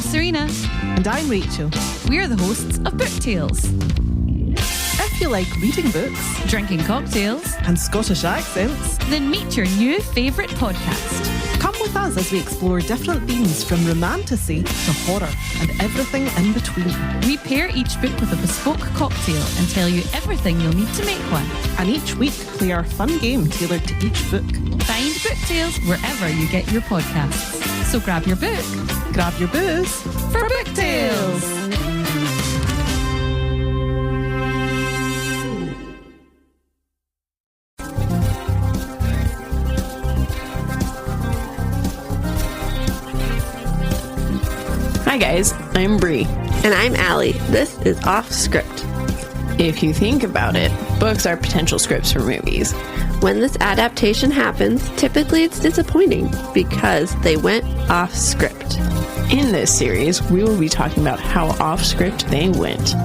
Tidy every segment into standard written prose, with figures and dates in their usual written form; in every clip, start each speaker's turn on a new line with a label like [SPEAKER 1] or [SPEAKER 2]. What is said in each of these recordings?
[SPEAKER 1] Serena.
[SPEAKER 2] And I'm Rachel.
[SPEAKER 1] We're the hosts of Book Tales.
[SPEAKER 2] If you like reading books,
[SPEAKER 1] drinking cocktails,
[SPEAKER 2] and Scottish accents,
[SPEAKER 1] then meet your new favourite podcast.
[SPEAKER 2] Come with us as we explore different themes from romantasy to horror and everything in between.
[SPEAKER 1] We pair each book with a bespoke cocktail and tell you everything you'll need to make one.
[SPEAKER 2] And each week play our fun game tailored to each book.
[SPEAKER 1] Find Book Tales wherever you get your podcasts. So grab your book,
[SPEAKER 2] grab your booze
[SPEAKER 1] for Book Tales.
[SPEAKER 3] Hi guys, I'm Bri.
[SPEAKER 4] And I'm Alli. This is Offscript.
[SPEAKER 3] If you think about it, books are potential scripts for movies.
[SPEAKER 4] When this adaptation happens, typically it's disappointing because they went off script.
[SPEAKER 3] In this series, we will be talking about how off script they went.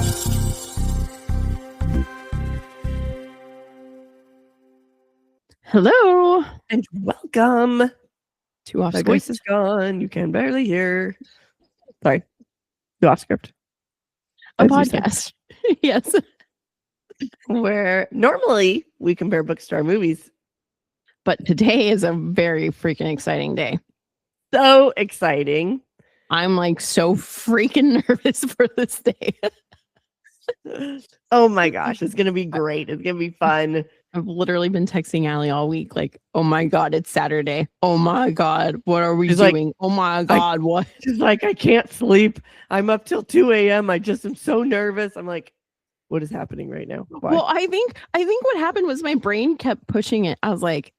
[SPEAKER 3] Hello
[SPEAKER 4] and welcome
[SPEAKER 3] to Off Script.
[SPEAKER 4] My voice is gone. You can barely hear. Sorry. To Off Script.
[SPEAKER 3] A podcast. Yes.
[SPEAKER 4] Where normally we compare books to our movies.
[SPEAKER 3] But today is a very freaking exciting day.
[SPEAKER 4] So exciting.
[SPEAKER 3] I'm like so freaking nervous for this day.
[SPEAKER 4] Oh my gosh. It's going to be great. It's going to be fun.
[SPEAKER 3] I've literally been texting Alli all week, like, oh my God, it's Saturday. Oh my God, what are we doing? Like, oh my God, what?
[SPEAKER 4] She's like, I can't sleep. I'm up till 2 a.m. I just am so nervous. I'm like, what is happening right now? Why?
[SPEAKER 3] Well, I think what happened was my brain kept pushing it. I was like,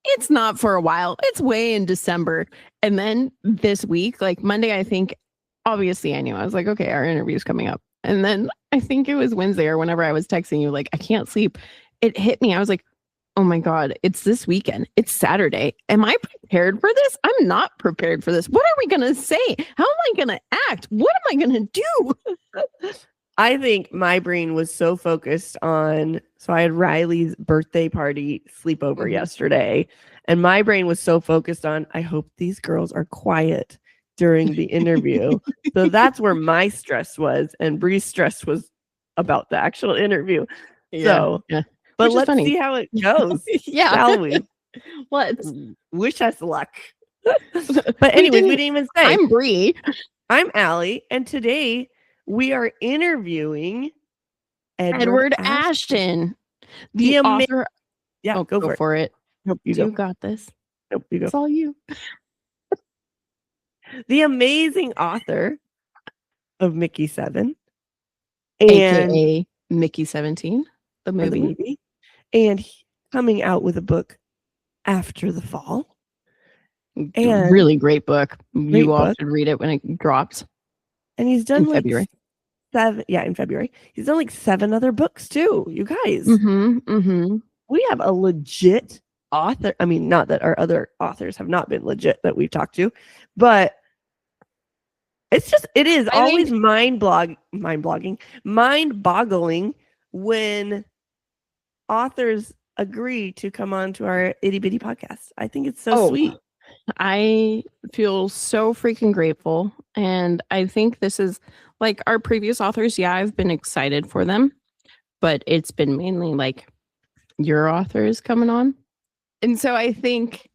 [SPEAKER 3] it's not for a while. It's way in December. And then this week, like Monday, I think, obviously I knew. I was like, okay, our interview's coming up. And then I think it was Wednesday or whenever I was texting you, like, I can't sleep. It hit me. I was like, oh my God, it's this weekend. It's Saturday. Am I prepared for this? I'm not prepared for this. What are we going to say? How am I going to act? What am I going to do?
[SPEAKER 4] I think my brain was so focused on, so I had Riley's birthday party sleepover yesterday, and my brain was so focused on, I hope these girls are quiet during the interview. So that's where my stress was, and Bri's stress was about the actual interview.
[SPEAKER 3] Yeah.
[SPEAKER 4] But let's see how it goes.
[SPEAKER 3] Yeah.
[SPEAKER 4] Shall we?
[SPEAKER 3] Let's.
[SPEAKER 4] Wish us luck. But anyways, we didn't even say.
[SPEAKER 3] I'm Bri.
[SPEAKER 4] I'm Alli. And today we are interviewing
[SPEAKER 3] Edward Ashton. The author.
[SPEAKER 4] Yeah, go
[SPEAKER 3] for it.
[SPEAKER 4] Nope,
[SPEAKER 3] you got this.
[SPEAKER 4] Nope, you go.
[SPEAKER 3] It's all you.
[SPEAKER 4] The amazing author of Mickey 7.
[SPEAKER 3] AKA Mickey 17. The movie.
[SPEAKER 4] And coming out with a book after the fall.
[SPEAKER 3] And really great book. You all should read it when it drops.
[SPEAKER 4] And he's done
[SPEAKER 3] in February.
[SPEAKER 4] In February. He's done like 7 other books too, you guys. We have a legit author. I mean, not that our other authors have not been legit that we've talked to, but it is always mind-boggling when authors agree to come on to our itty bitty podcast. I think it's so sweet.
[SPEAKER 3] I feel so freaking grateful. And I think this is like our previous authors. Yeah, I've been excited for them, but it's been mainly like your authors coming on. And so I think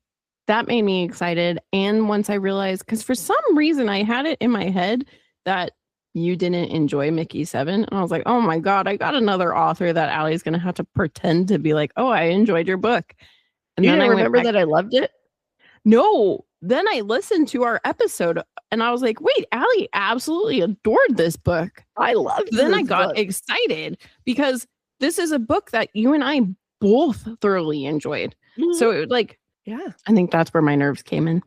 [SPEAKER 3] that made me excited. And once I realized, because for some reason I had it in my head that you didn't enjoy Mickey 7. And I was like, oh my God, I got another author that Alli's going to have to pretend to be like, oh, I enjoyed your book. And
[SPEAKER 4] then I remember that I loved it.
[SPEAKER 3] No. Then I listened to our episode and I was like, wait, Alli absolutely adored this book.
[SPEAKER 4] I loved it.
[SPEAKER 3] Then I got excited because this is a book that you and I both thoroughly enjoyed. So it like,
[SPEAKER 4] yeah,
[SPEAKER 3] I think that's where my nerves came in.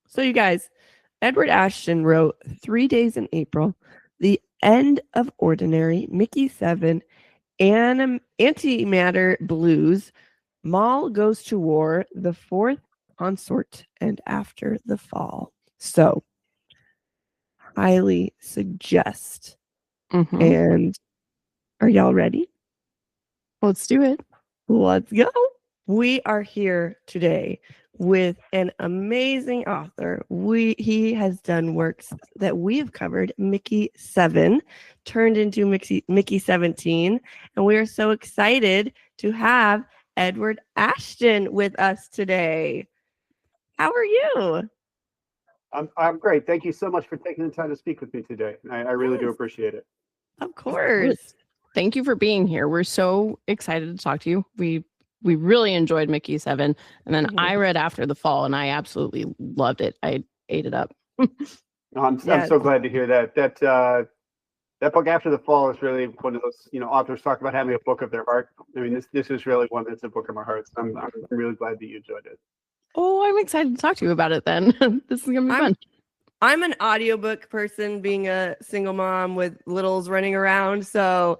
[SPEAKER 4] So you guys, Edward Ashton wrote 3 Days in April, The End of Ordinary, Mickey 7, Antimatter Blues, Moll Goes to War, The Fourth Consort, and After the Fall. So, highly suggest. And are y'all ready?
[SPEAKER 3] Let's do it.
[SPEAKER 4] Let's go. We are here today with an amazing author. He has done works that we've covered, Mickey 7, turned into Mickey 17, and we are so excited to have Edward Ashton with us today. How are you?
[SPEAKER 5] I'm great. Thank you so much for taking the time to speak with me today. I really do appreciate it.
[SPEAKER 4] Of course.
[SPEAKER 3] Thank you for being here. We're so excited to talk to you. We really enjoyed Mickey 7, and then I read After the Fall, and I absolutely loved it. I ate it up.
[SPEAKER 5] I'm so glad to hear that. That book After the Fall is really one of those, authors talk about having a book of their heart. I mean, this is really one that's a book of my heart. So I'm really glad that you enjoyed it.
[SPEAKER 3] Oh, I'm excited to talk to you about it then. This is gonna be fun.
[SPEAKER 4] I'm an audiobook person, being a single mom with littles running around. So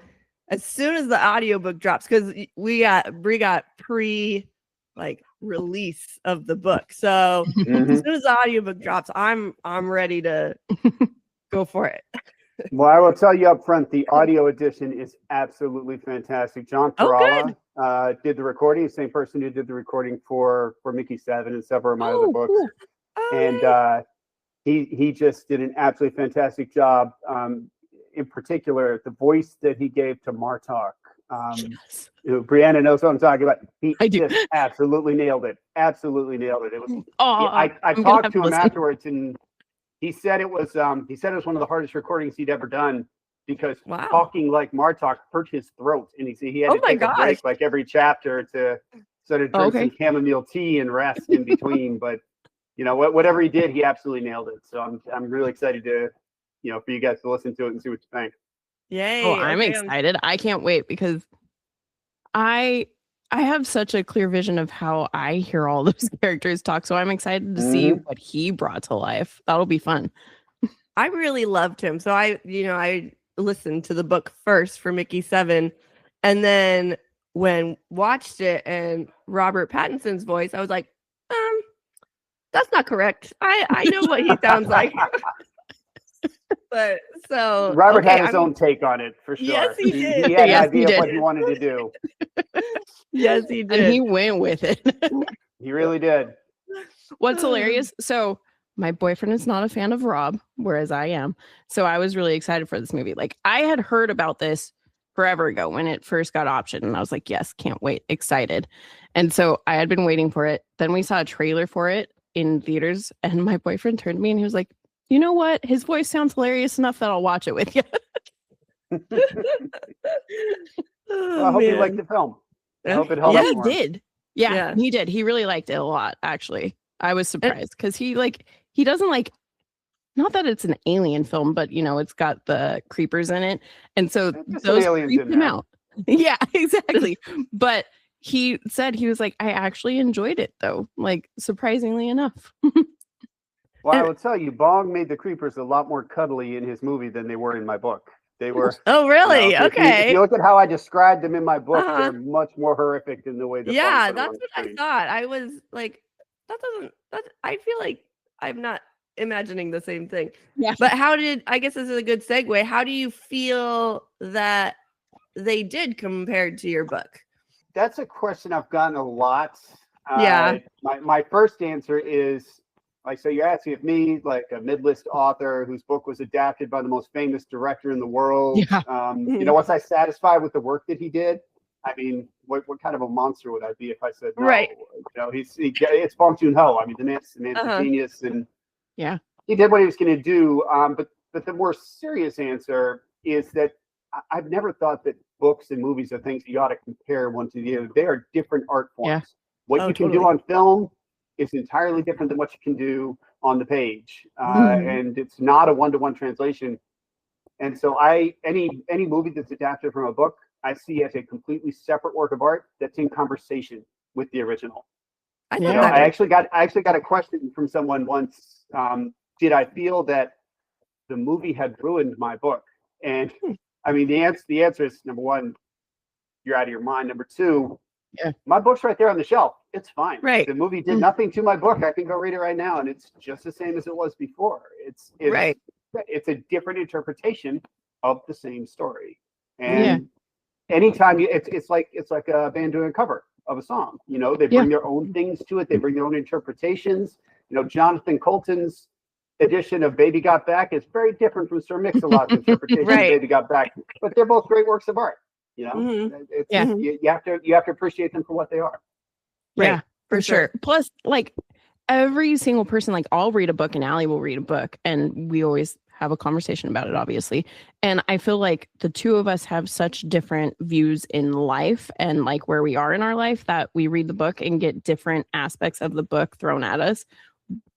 [SPEAKER 4] as soon as the audiobook drops, because Bri got release of the book. So as soon as the audiobook drops, I'm ready to go for it.
[SPEAKER 5] Well, I will tell you up front, the audio edition is absolutely fantastic. John Ferrara did the recording, same person who did the recording for Mickey 7 and several of my other books.
[SPEAKER 3] Cool.
[SPEAKER 5] And he just did an absolutely fantastic job. In particular, the voice that he gave to Martok. Brianna knows what I'm talking about. He just absolutely nailed it. Absolutely nailed it. It was. I talked to him afterwards, and he said it was one of the hardest recordings he'd ever done because talking like Martok hurt his throat, and he had to take a break like every chapter to sort of drink some chamomile tea and rest in between. But whatever he did, he absolutely nailed it. So I'm really excited to for you guys to listen to it and see what you think.
[SPEAKER 4] Yay!
[SPEAKER 3] Oh, I'm excited. I can't wait because I have such a clear vision of how I hear all those characters talk. So I'm excited to see what he brought to life. That'll be fun.
[SPEAKER 4] I really loved him. So I listened to the book first for Mickey 7, and then when watched it and Robert Pattinson's voice, I was like, that's not correct. I know what he sounds like. But so
[SPEAKER 5] Robert had his own take on it for sure.
[SPEAKER 4] Yes, he did.
[SPEAKER 5] He had an idea of what he wanted to do.
[SPEAKER 4] Yes, he did.
[SPEAKER 3] And he went with it.
[SPEAKER 5] He really did.
[SPEAKER 3] What's hilarious? So my boyfriend is not a fan of Rob, whereas I am. So I was really excited for this movie. Like I had heard about this forever ago when it first got optioned, and I was like, yes, can't wait, excited. And so I had been waiting for it. Then we saw a trailer for it in theaters, and my boyfriend turned to me and he was like, you know what? His voice sounds hilarious enough that I'll watch it with you.
[SPEAKER 5] Well, I hope you liked the film. I hope it held up for him.
[SPEAKER 3] He did. Yeah, he did. He really liked it a lot, actually. I was surprised because he doesn't like, not that it's an alien film, but it's got the creepers in it. And so those creep him out. Yeah, exactly. But he said, he was like, I actually enjoyed it though, like surprisingly enough.
[SPEAKER 5] Well, I will tell you, Bong made the creepers a lot more cuddly in his movie than they were in my book. They were.
[SPEAKER 4] Oh, really? Okay.
[SPEAKER 5] If you look at how I described them in my book, they're much more horrific than the way that.
[SPEAKER 4] Yeah, that's what I thought. I was like, I feel like I'm not imagining the same thing.
[SPEAKER 3] Yeah.
[SPEAKER 4] But I guess this is a good segue. How do you feel that they did compared to your book?
[SPEAKER 5] That's a question I've gotten a lot.
[SPEAKER 4] Yeah.
[SPEAKER 5] My first answer is, so you're asking if me, like a mid-list author whose book was adapted by the most famous director in the world, was I satisfied with the work that he did? I mean, what kind of a monster would I be if I said no?
[SPEAKER 4] Right.
[SPEAKER 5] It's Bong Joon-ho. I mean, the man's a genius, and he did what he was going to do. But the more serious answer is that I've never thought that books and movies are things you ought to compare one to the other. They are different art forms.
[SPEAKER 3] Yeah.
[SPEAKER 5] What you can do on film is entirely different than what you can do on the page, and it's not a one-to-one translation. And so any movie that's adapted from a book, I see as a completely separate work of art that's in conversation with the original. I actually got a question from someone once. Did I feel that the movie had ruined my book? And I mean, the answer is, number one, you're out of your mind. Number two, my book's right there on the shelf. It's fine.
[SPEAKER 4] Right.
[SPEAKER 5] The movie did nothing to my book. I can go read it right now, and it's just the same as it was before. It's
[SPEAKER 4] right.
[SPEAKER 5] It's a different interpretation of the same story. And anytime it's like a band doing a cover of a song. You know, they bring their own things to it. They bring their own interpretations. You know, Jonathan Colton's edition of Baby Got Back is very different from Sir Mix-a-Lot's interpretation of Baby Got Back, but they're both great works of art. You know, you have to appreciate them for what they are.
[SPEAKER 3] Yeah, for sure. Plus, like, every single person, like, I'll read a book and Allie will read a book, and we always have a conversation about it, obviously. And I feel like the two of us have such different views in life and like where we are in our life that we read the book and get different aspects of the book thrown at us.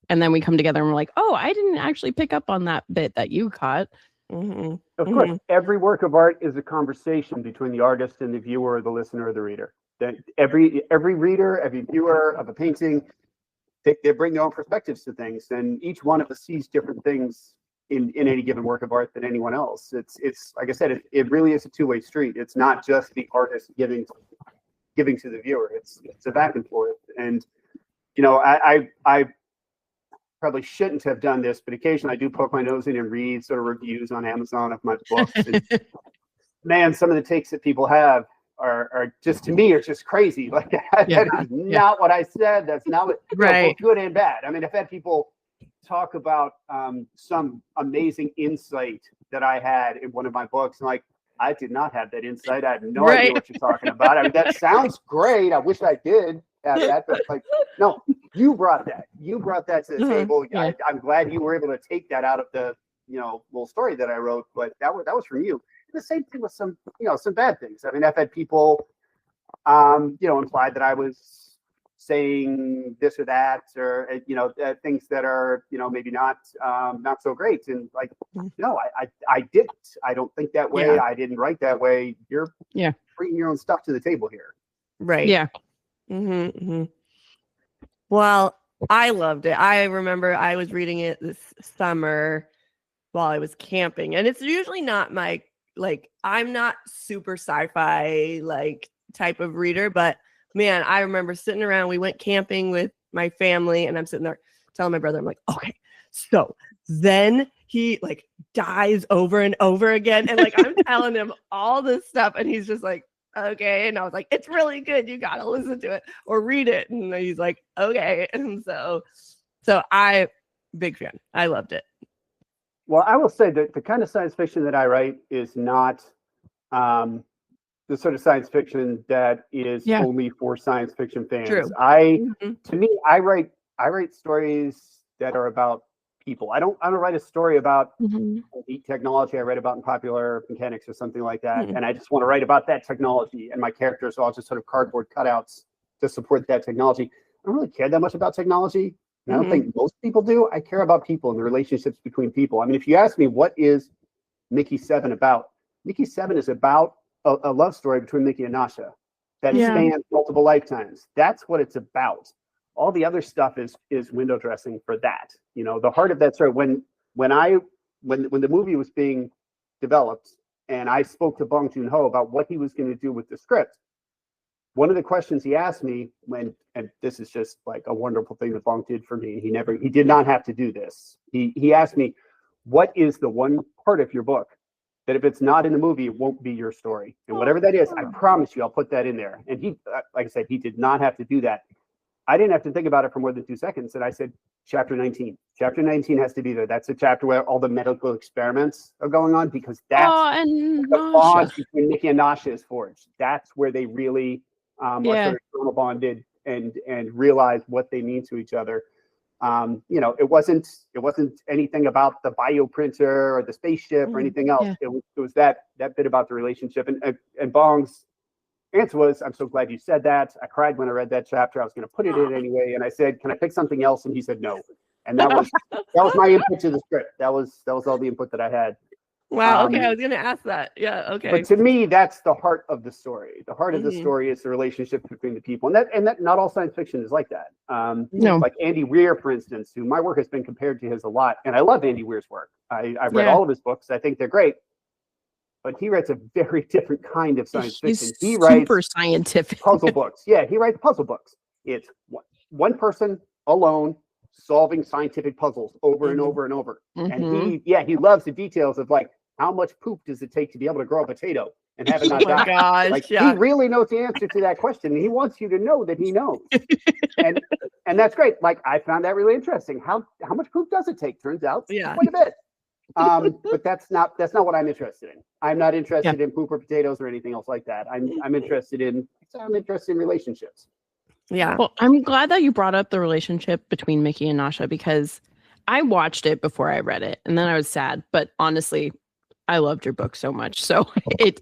[SPEAKER 3] And then we come together and we're like, oh, I didn't actually pick up on that bit that you caught.
[SPEAKER 5] Of course, every work of art is a conversation between the artist and the viewer, or the listener, or the reader. That every reader, every viewer of a painting, they bring their own perspectives to things, and each one of us sees different things in any given work of art than anyone else. It's like I said, it really is a two-way street. It's not just the artist giving to the viewer. It's a back and forth. And you know, I probably shouldn't have done this, but occasionally I do poke my nose in and read sort of reviews on Amazon of my books. And man, some of the takes that people have are just, to me, are just crazy. Like that is not what I said. That's not what, both good and bad. I mean, I've had people talk about some amazing insight that I had in one of my books, and like, I did not have that insight. I have no idea what you're talking about. I mean, that sounds great. I wish I did have that, but like, no, you brought that to the table. I'm glad you were able to take that out of the, you know, little story that I wrote, but that was from you. And the same thing with some bad things. I mean, I've had people implied that I was saying this or that, or things that are maybe not so great, and like, no, I didn't. I don't think that way. I didn't write that way. You're bringing your own stuff to the table here.
[SPEAKER 4] Right.
[SPEAKER 3] Yeah.
[SPEAKER 4] Well, I loved it. I remember I was reading it this summer while I was camping, and it's usually not my, like, I'm not super sci-fi like type of reader, but man, I remember sitting around, we went camping with my family, and I'm sitting there telling my brother, I'm like, okay, so then he like dies over and over again. And like, I'm telling him all this stuff, and he's just like, okay. And I was like, it's really good. You got to listen to it or read it. And he's like, okay. And so I, big fan. I loved it.
[SPEAKER 5] Well, I will say that the kind of science fiction that I write is not the sort of science fiction that is only for science fiction fans.
[SPEAKER 4] True.
[SPEAKER 5] To me, I write stories that are about people. I don't write a story about neat technology I read about in Popular Mechanics or something like that. And I just want to write about that technology, and my characters are all just sort of cardboard cutouts to support that technology. I don't really care that much about technology. And I don't think most people do. I care about people and the relationships between people. I mean, if you ask me, what is Mickey 7 about? Mickey 7 is about a love story between Mickey and Nasha that spans multiple lifetimes. That's what it's about. All the other stuff is window dressing for that. You know, the heart of that story. When the movie was being developed, and I spoke to Bong Joon-ho about what he was going to do with the script, one of the questions he asked me, and this is just like a wonderful thing that Bong did for me. He did not have to do this. He asked me, what is the one part of your book that if it's not in the movie, it won't be your story? And whatever that is, I promise you, I'll put that in there. And he, like I said, he did not have to do that. I didn't have to think about it for more than 2 seconds. And I said, chapter 19. Chapter 19 has to be there. That's the chapter where all the medical experiments are going on, because that's the bond between Mickey and Nasha is forged. That's where they really are sort of bonded and realize what they mean to each other. It wasn't anything about the bioprinter or the spaceship or anything else. It was that bit about the relationship. And Bong's answer was, I'm so glad you said that. I cried when I read that chapter. I was going to put it in anyway. And I said, can I pick something else? And he said, no. And that was my input to the script. That was all the input that I had.
[SPEAKER 4] Wow. Okay. I was going to ask that. Yeah. Okay.
[SPEAKER 5] But to me, that's the heart of the story. The heart of the story is the relationship between the people. And that not all science fiction is like that.
[SPEAKER 3] No.
[SPEAKER 5] Like Andy Weir, for instance, who my work has been compared to his a lot. And I love Andy Weir's work. I've read all of his books. I think they're great. But he writes a very different kind of science fiction. He writes
[SPEAKER 3] super scientific
[SPEAKER 5] puzzle books. Yeah, he writes puzzle books. It's one person alone solving scientific puzzles over and over and over. And he loves the details of like, how much poop does it take to be able to grow a potato? and have it
[SPEAKER 4] Oh
[SPEAKER 5] not
[SPEAKER 4] my
[SPEAKER 5] die.
[SPEAKER 4] gosh,
[SPEAKER 5] Like
[SPEAKER 4] yeah.
[SPEAKER 5] he really knows the answer to that question, and he wants you to know that he knows. and that's great. Like I found that really interesting. How much poop does it take? Turns out
[SPEAKER 4] Yeah.
[SPEAKER 5] quite a bit. But that's not what I'm interested in. I'm not interested in poop or potatoes or anything else like that. I'm interested in relationships.
[SPEAKER 4] Yeah.
[SPEAKER 3] Well, I'm glad that you brought up the relationship between Mickey and Nasha because I watched it before I read it and then I was sad. But honestly, I loved your book so much. So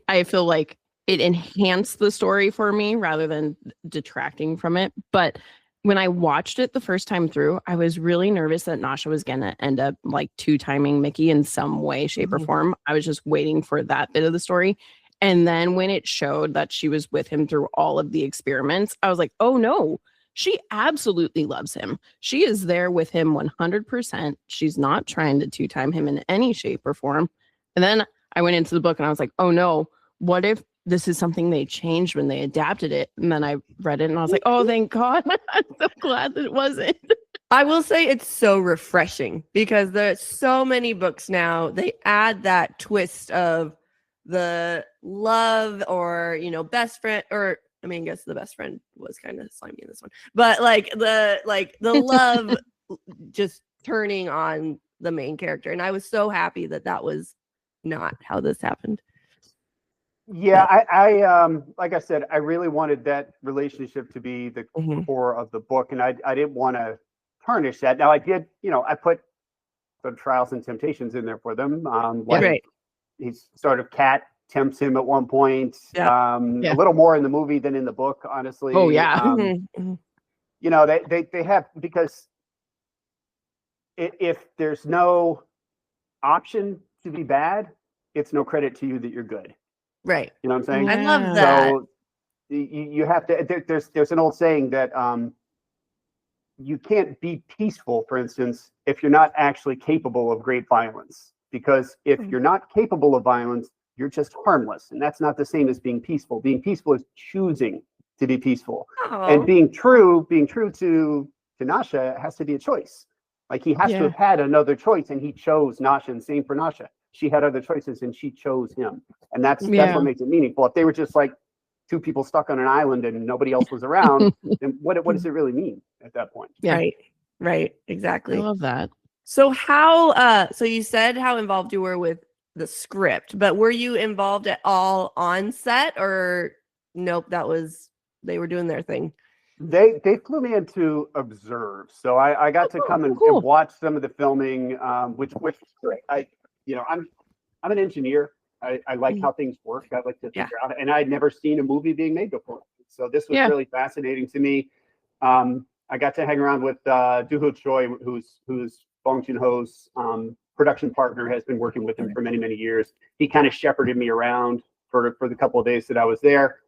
[SPEAKER 3] I feel like it enhanced the story for me rather than detracting from it. But when I watched it the first time through, I was really nervous that Nasha was going to end up like two-timing Mickey in some way, shape, or form. I was just waiting for that bit of the story. And then when it showed that she was with him through all of the experiments, I was like, oh no, she absolutely loves him. She is there with him 100%. She's not trying to two-time him in any shape or form. And then I went into the book and I was like, oh no, what if this is something they changed when they adapted it? And then I read it and I was like, oh, thank God. I'm so glad that it wasn't.
[SPEAKER 4] I will say it's so refreshing because there's so many books now. They add that twist of the love or, best friend, or I mean, I guess the best friend was kind of slimy in this one, but the love just turning on the main character. And I was so happy that was not how this happened.
[SPEAKER 5] Yeah, I like I said, I really wanted that relationship to be the core of the book, and I didn't want to tarnish that. Now I did, I put the trials and temptations in there for them.
[SPEAKER 4] Right.
[SPEAKER 5] He's sort of Kat tempts him at one point.
[SPEAKER 3] Yeah.
[SPEAKER 5] A little more in the movie than in the book, honestly.
[SPEAKER 3] Oh yeah.
[SPEAKER 5] They have, because if there's no option to be bad, it's no credit to you that you're good.
[SPEAKER 4] Right.
[SPEAKER 5] You know what I'm saying?
[SPEAKER 4] I love that.
[SPEAKER 5] So you have to. There's an old saying that you can't be peaceful, for instance, if you're not actually capable of great violence. Because if you're not capable of violence, you're just harmless, and that's not the same as being peaceful. Being peaceful is choosing to be peaceful, and being true to Nasha has to be a choice. Like he has to have had another choice, and he chose Nasha, and same for Nasha. She had other choices and she chose him. And that's what makes it meaningful. If they were just like two people stuck on an island and nobody else was around, then what does it really mean at that point?
[SPEAKER 3] Yeah.
[SPEAKER 4] Right. Exactly.
[SPEAKER 3] I love that.
[SPEAKER 4] So so you said how involved you were with the script, but were you involved at all on set, or nope, they were doing their thing?
[SPEAKER 5] They flew me in to observe. So I got to come and watch some of the filming, which was great. I'm an engineer. I like how things work. I like to figure out, and I'd never seen a movie being made before. So this was really fascinating to me. I got to hang around with Doo-ho Choi, who's Bong Joon-ho's production partner, has been working with him for many, many years. He kind of shepherded me around for the couple of days that I was there.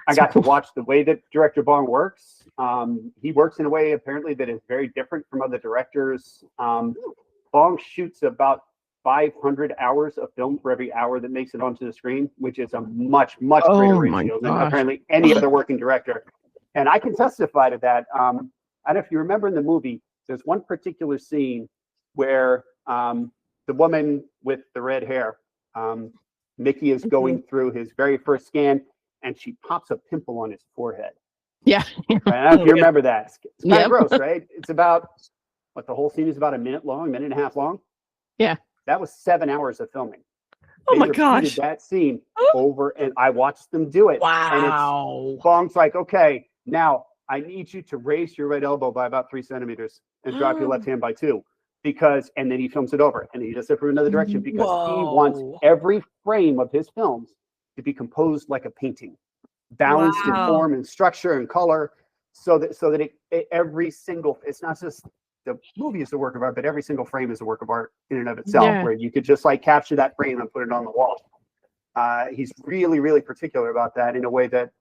[SPEAKER 5] I got to watch the way that director Bong works. He works in a way apparently that is very different from other directors. Bong shoots about 500 hours of film for every hour that makes it onto the screen, which is a much greater ratio than apparently any other working director. And I can testify to that. I don't know if you remember in the movie, there's one particular scene where the woman with the red hair, Mickey, is going through his very first scan, and she pops a pimple on his forehead.
[SPEAKER 3] Yeah.
[SPEAKER 5] I don't know if you remember that. It's kind of gross, right? It's about, the whole scene is about a minute and a half long.
[SPEAKER 3] Yeah.
[SPEAKER 5] That was 7 hours of filming.
[SPEAKER 4] Oh
[SPEAKER 5] They
[SPEAKER 4] my
[SPEAKER 5] repeated
[SPEAKER 4] gosh.
[SPEAKER 5] that scene over, and I watched them do it.
[SPEAKER 3] Wow.
[SPEAKER 5] And Bong's like, okay, now I need you to raise your right elbow by about 3 centimeters and drop your left hand by 2. And then he films it over, and he does it from another direction because he wants every frame of his films to be composed like a painting, balanced in form and structure and color, so that every single, it's not just the movie is a work of art, but every single frame is a work of art in and of itself, where you could just like capture that frame and put it on the wall. He's really, really particular about that in a way that,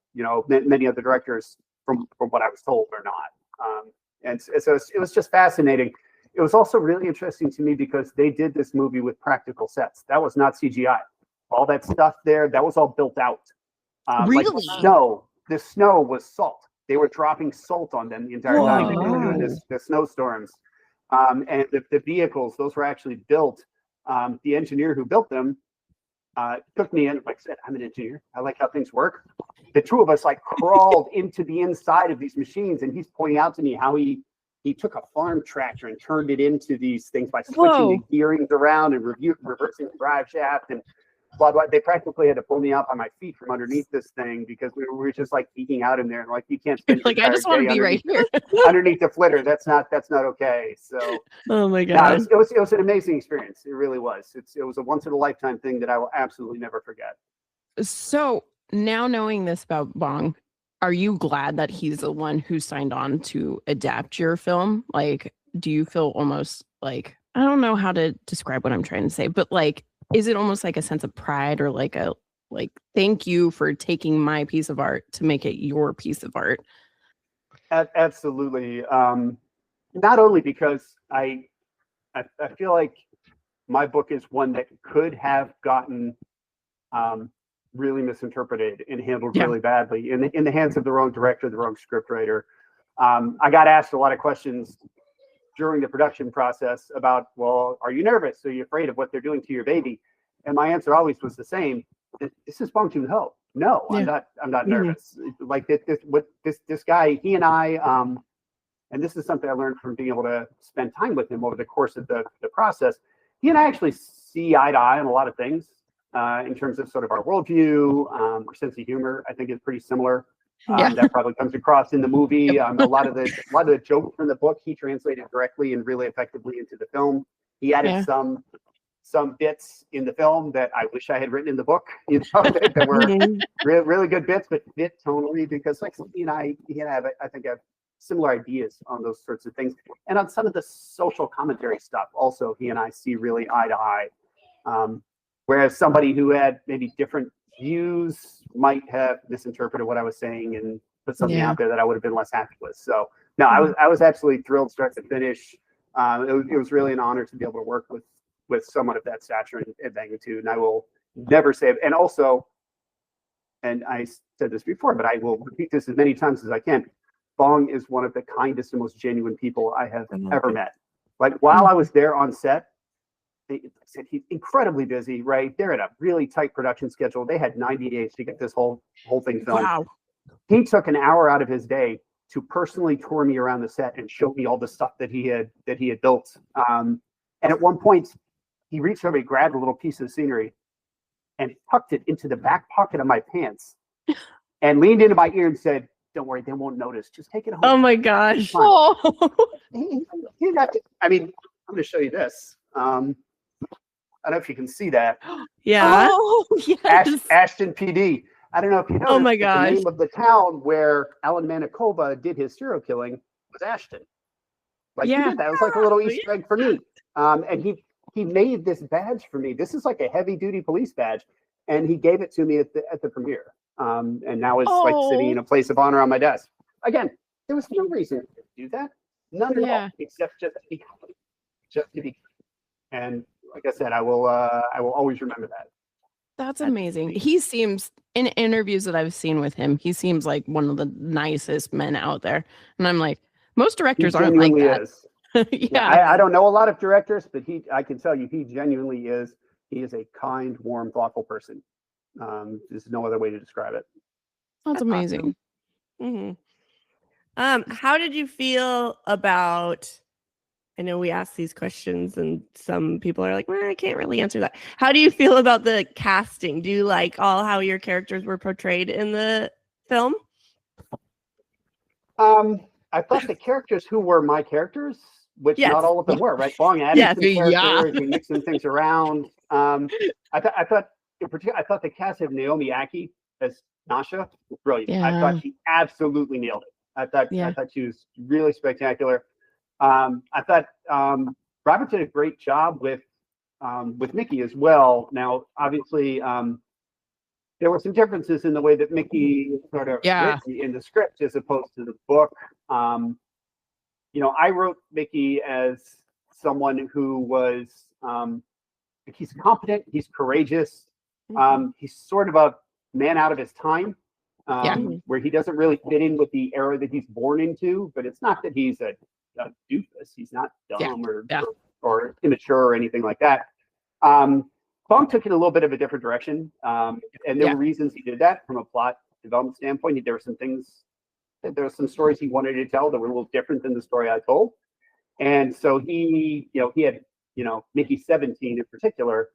[SPEAKER 5] many other directors, from what I was told, are not. And so it was just fascinating. It was also really interesting to me because they did this movie with practical sets. That was not CGI. All that stuff there, that was all built out.
[SPEAKER 3] Really?
[SPEAKER 5] Like the snow was salt. They were dropping salt on them the entire time that they were doing the snowstorms. And the vehicles, those were actually built. The engineer who built them took me in. Like I said, I'm an engineer. I like how things work. The two of us like crawled into the inside of these machines, and he's pointing out to me how he took a farm tractor and turned it into these things by switching the gearings around and reversing the drive shaft and blah, blah. They practically had to pull me up on my feet from underneath this thing because we were just like geeking out in there. And like, you can't spend
[SPEAKER 3] Like, I just want to be right here.
[SPEAKER 5] underneath the flitter. That's not okay. So,
[SPEAKER 3] Oh my God.
[SPEAKER 5] it was an amazing experience. It really was. It was a once in a lifetime thing that I will absolutely never forget.
[SPEAKER 3] So now knowing this about Bong, are you glad that he's the one who signed on to adapt your film? Like, do you feel almost like, I don't know how to describe what I'm trying to say, but like, is it almost like a sense of pride or like thank you for taking my piece of art to make it your piece of art?
[SPEAKER 5] Absolutely. Not only because I feel like my book is one that could have gotten really misinterpreted and handled really badly in the hands of the wrong director, the wrong script writer. I got asked a lot of questions during the production process about, well, are you nervous? Are you afraid of what they're doing to your baby? And my answer always was the same. This is Bong Joon-ho. No, I'm not nervous. Like this guy, he and I, and this is something I learned from being able to spend time with him over the course of the process. He and I actually see eye to eye on a lot of things in terms of sort of our worldview, our sense of humor. I think is pretty similar. That probably comes across in the movie. A lot of the jokes from the book he translated directly and really effectively into the film. He added some bits in the film that I wish I had written in the book. You know, that were really good bits, but fit tonally because like he and I have similar ideas on those sorts of things, and on some of the social commentary stuff. Also, he and I see really eye to eye. Whereas somebody who had maybe different views might have misinterpreted what I was saying and put something out there that I would have been less happy with. So no, I was absolutely thrilled start to finish. It was really an honor to be able to work with someone of that stature and magnitude. And I will never say it. And also, and I said this before, but I will repeat this as many times as I can. Bong is one of the kindest and most genuine people I have ever met. Like while I was there on set, they said he's incredibly busy, right? They're in a really tight production schedule. They had 90 days to get this whole thing filmed.
[SPEAKER 3] Wow.
[SPEAKER 5] He took an hour out of his day to personally tour me around the set and show me all the stuff that he had built. And at one point, he reached over, he grabbed a little piece of the scenery and tucked it into the back pocket of my pants and leaned into my ear and said, "Don't worry, they won't notice. Just take it home."
[SPEAKER 3] Oh my gosh.
[SPEAKER 5] I mean, I'm going to show you this. I don't know if you can see that.
[SPEAKER 3] Yeah. Oh, yes.
[SPEAKER 5] Ashton PD. I don't know if you know.
[SPEAKER 3] Oh my gosh.
[SPEAKER 5] The name of the town where Alan Manikova did his serial killing was Ashton. Like that was like a little Easter egg for me. And he made this badge for me. This is like a heavy duty police badge, and he gave it to me at the premiere. And now it's like sitting in a place of honor on my desk. Again, there was no reason to do that. None at all, except just to be. And like I said, I will always remember that.
[SPEAKER 3] That's amazing. He seems, in interviews that I've seen with him, he seems like one of the nicest men out there. And I'm like, most directors aren't like that.
[SPEAKER 5] I don't know a lot of directors, but I can tell you he genuinely is. He is a kind, warm, thoughtful person. There's no other way to describe it.
[SPEAKER 3] That's amazing.
[SPEAKER 4] Awesome. How did you feel about, I know we asked these questions and some people are like, well, I can't really answer that. How do you feel about the casting? Do you like all how your characters were portrayed in the film?
[SPEAKER 5] I thought the characters who were my characters, which not all of them were, right? Bong added some characters and mixed some things around. I thought in particular, I thought the cast of Naomi Aki as Nasha was brilliant.
[SPEAKER 3] Yeah.
[SPEAKER 5] I thought she absolutely nailed it. I thought she was really spectacular. I thought Robert did a great job with Mickey as well. Now, obviously, there were some differences in the way that Mickey sort of written in the script as opposed to the book. I wrote Mickey as someone who was he's competent, he's courageous, he's sort of a man out of his time, where he doesn't really fit in with the era that he's born into. But it's not that he's a doofus. He's not dumb or immature or anything like that. Bong took it a little bit of a different direction, and there were reasons he did that from a plot development standpoint. There were some stories he wanted to tell that were a little different than the story I told, and so he had Mickey 17 in particular,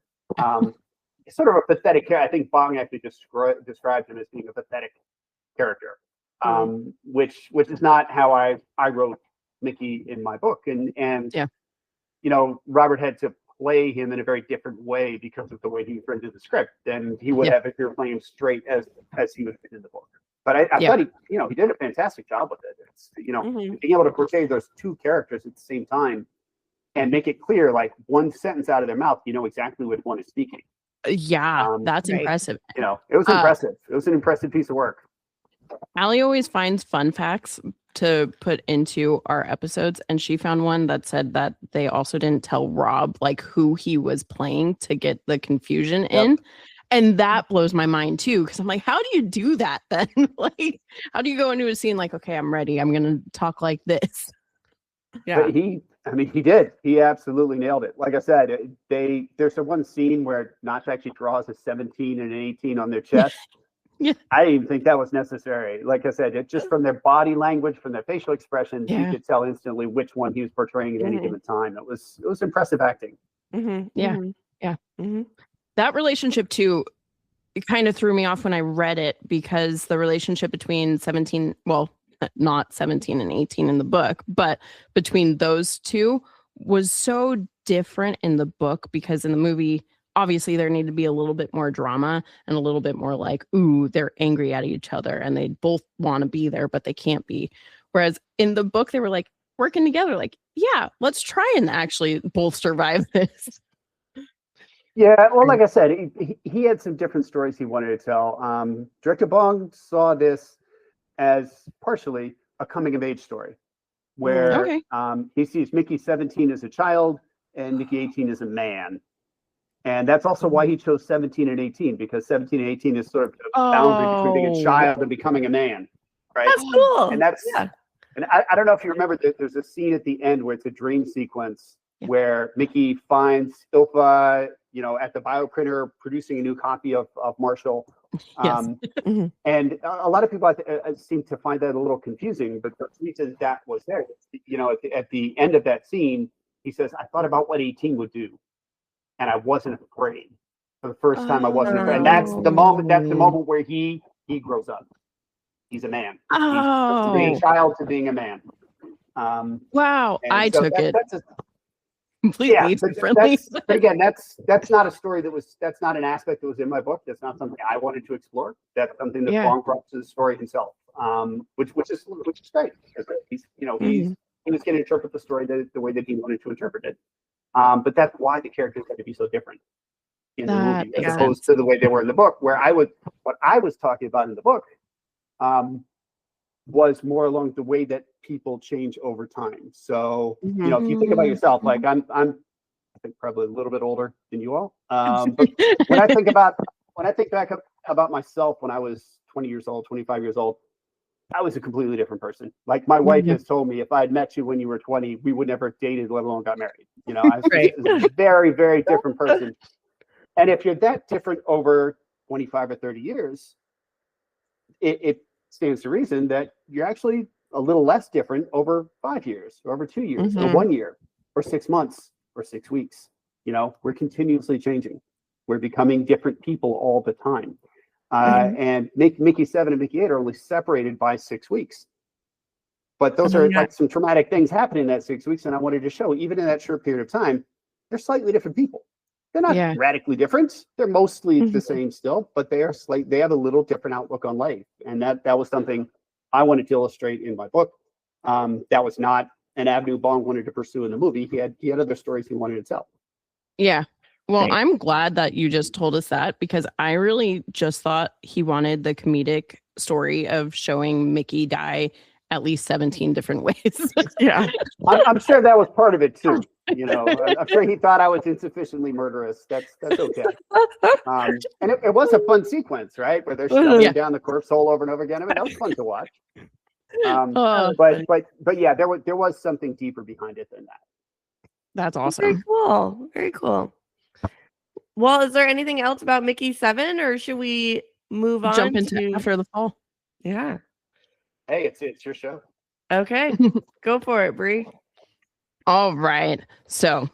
[SPEAKER 5] sort of a pathetic character. I think Bong actually described him as being a pathetic character, which is not how I wrote Mickey in my book, and Robert had to play him in a very different way because of the way he was written in the script than he would have if you were playing him straight as he was written in the book. But I thought he did a fantastic job with it. It's being able to portray those two characters at the same time and make it clear, like one sentence out of their mouth, you know exactly which one is speaking.
[SPEAKER 3] That's impressive.
[SPEAKER 5] It was impressive. It was an impressive piece of work.
[SPEAKER 3] Allie always finds fun facts to put into our episodes, and she found one that said that they also didn't tell Rob like who he was playing to get the confusion in. And that blows my mind too, because I'm like, how do you do that then? Like, how do you go into a scene like, okay, I'm ready, I'm gonna talk like this?
[SPEAKER 5] But he did. He absolutely nailed it. Like I said, there's one scene where Notch actually draws a 17 and an 18 on their chest. I didn't even think that was necessary. Like I said, it just from their body language, from their facial expressions, you could tell instantly which one he was portraying at any given time. It was impressive acting.
[SPEAKER 3] That relationship too, it kind of threw me off when I read it, because the relationship between 17, well, not 17 and 18 in the book, but between those two was so different in the book, because in the movie, obviously there needed to be a little bit more drama and a little bit more like, ooh, they're angry at each other and they both want to be there, but they can't be. Whereas in the book, they were like working together, like, yeah, let's try and actually both survive this.
[SPEAKER 5] Yeah, well, like I said, he had some different stories he wanted to tell. Director Bong saw this as partially a coming of age story, where he sees Mickey 17 as a child and Mickey 18 as a man. And that's also why he chose 17 and 18, because 17 and 18 is sort of the boundary between being a child and becoming a man, right?
[SPEAKER 4] That's cool.
[SPEAKER 5] And and I don't know if you remember, there's a scene at the end where it's a dream sequence where Mickey finds Ilfa, at the bioprinter producing a new copy of Marshall. And a lot of people seem to find that a little confusing, but the reason that was there, at the end of that scene, he says, I thought about what 18 would do, and I wasn't afraid. For the first time, I wasn't afraid. And that's the moment where he grows up. He's a man. He's from being a child to being a man.
[SPEAKER 3] Wow. I
[SPEAKER 5] so
[SPEAKER 3] took it
[SPEAKER 5] that's
[SPEAKER 3] completely differently.
[SPEAKER 5] But again, that's not a story that's not an aspect that was in my book. That's not something I wanted to explore. That's something that Bong brought to the story himself, which is great. He's he was going to interpret the story the way that he wanted to interpret it. But that's why the characters had to be so different in the movie as opposed to the way they were in the book, where what I was talking about in the book was more along the way that people change over time. So, if you think about yourself, like I think probably a little bit older than you all. But when I think back about myself when I was 20 years old, 25 years old, I was a completely different person. Like my wife has told me, if I had met you when you were 20, we would never have dated, let alone got married. I was a very, very different person. And if you're that different over 25 or 30 years, it stands to reason that you're actually a little less different over 5 years, or over 2 years, or 1 year, or 6 months, or 6 weeks. We're continuously changing. We're becoming different people all the time. And Mickey 7 and Mickey 8 are only separated by 6 weeks. But those are like some traumatic things happening in that 6 weeks. And I wanted to show, even in that short period of time, they're slightly different people. They're not radically different. They're mostly the same still, but they have a little different outlook on life. And that was something I wanted to illustrate in my book. That was not an avenue Bong wanted to pursue in the movie. He had other stories he wanted to tell.
[SPEAKER 3] Yeah. Well, I'm glad that you just told us that, because I really just thought he wanted the comedic story of showing Mickey die at least 17 different ways.
[SPEAKER 5] I'm sure that was part of it too. I'm sure he thought I was insufficiently murderous. That's okay. And it was a fun sequence, right? Where they're shoving down the corpse hole over and over again. I mean, that was fun to watch. But yeah, there was something deeper behind it than that.
[SPEAKER 3] That's awesome.
[SPEAKER 4] Very cool. Very cool. Well, is there anything else about Mickey 7, or should we move on
[SPEAKER 3] Jump into
[SPEAKER 4] to
[SPEAKER 3] After the Fall.
[SPEAKER 4] Yeah.
[SPEAKER 5] Hey, it's your show.
[SPEAKER 4] Okay. Go for it, Bri.
[SPEAKER 3] All right. So,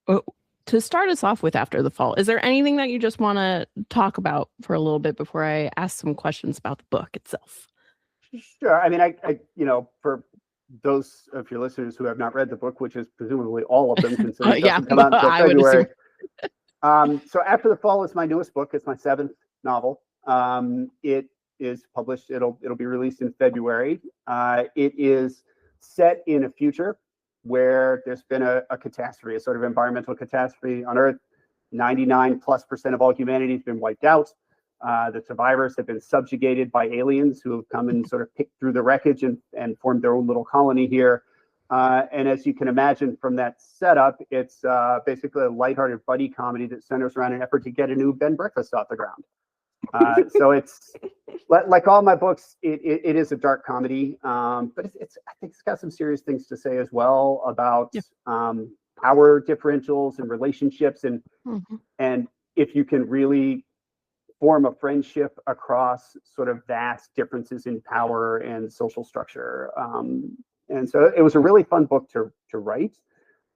[SPEAKER 3] to start us off with After the Fall, is there anything that you just want to talk about for a little bit before I ask some questions about the book itself?
[SPEAKER 5] Sure. I mean, I for those of your listeners who have not read the book, which is presumably all of them, considering it doesn't come out until
[SPEAKER 3] I would
[SPEAKER 5] February.
[SPEAKER 3] assume.
[SPEAKER 5] So After the Fall is my newest book. It's my 7th novel. It is published. It'll be released in February. It is set in a future where there's been a catastrophe, a sort of environmental catastrophe on Earth. 99+% of all humanity has been wiped out. The survivors have been subjugated by aliens who have come and sort of picked through the wreckage and formed their own little colony here. And as you can imagine from that setup, it's basically a lighthearted buddy comedy that centers around an effort to get a new bed and breakfast off the ground. So it's like all my books, it is a dark comedy, but I think it's got some serious things to say as well about power differentials and relationships, and if you can really form a friendship across sort of vast differences in power and social structure. And so it was a really fun book to write.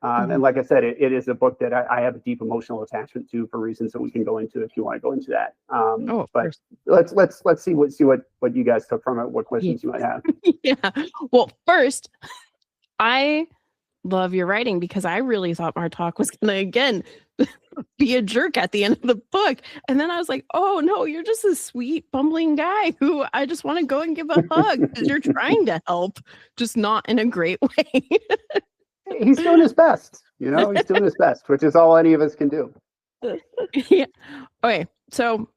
[SPEAKER 5] And like I said, it is a book that I have a deep emotional attachment to for reasons that we can go into if you want to go into that. But let's see what you guys took from it, what questions you might have.
[SPEAKER 3] Yeah. Well, first, I love your writing because I really thought Martok was going to, again, be a jerk at the end of the book. And then I was like, oh, no, you're just a sweet, bumbling guy who I just want to go and give a hug because you're trying to help, just not in a great way.
[SPEAKER 5] He's doing his best, he's doing his best, which is all any of us can do.
[SPEAKER 3] Yeah. Okay. So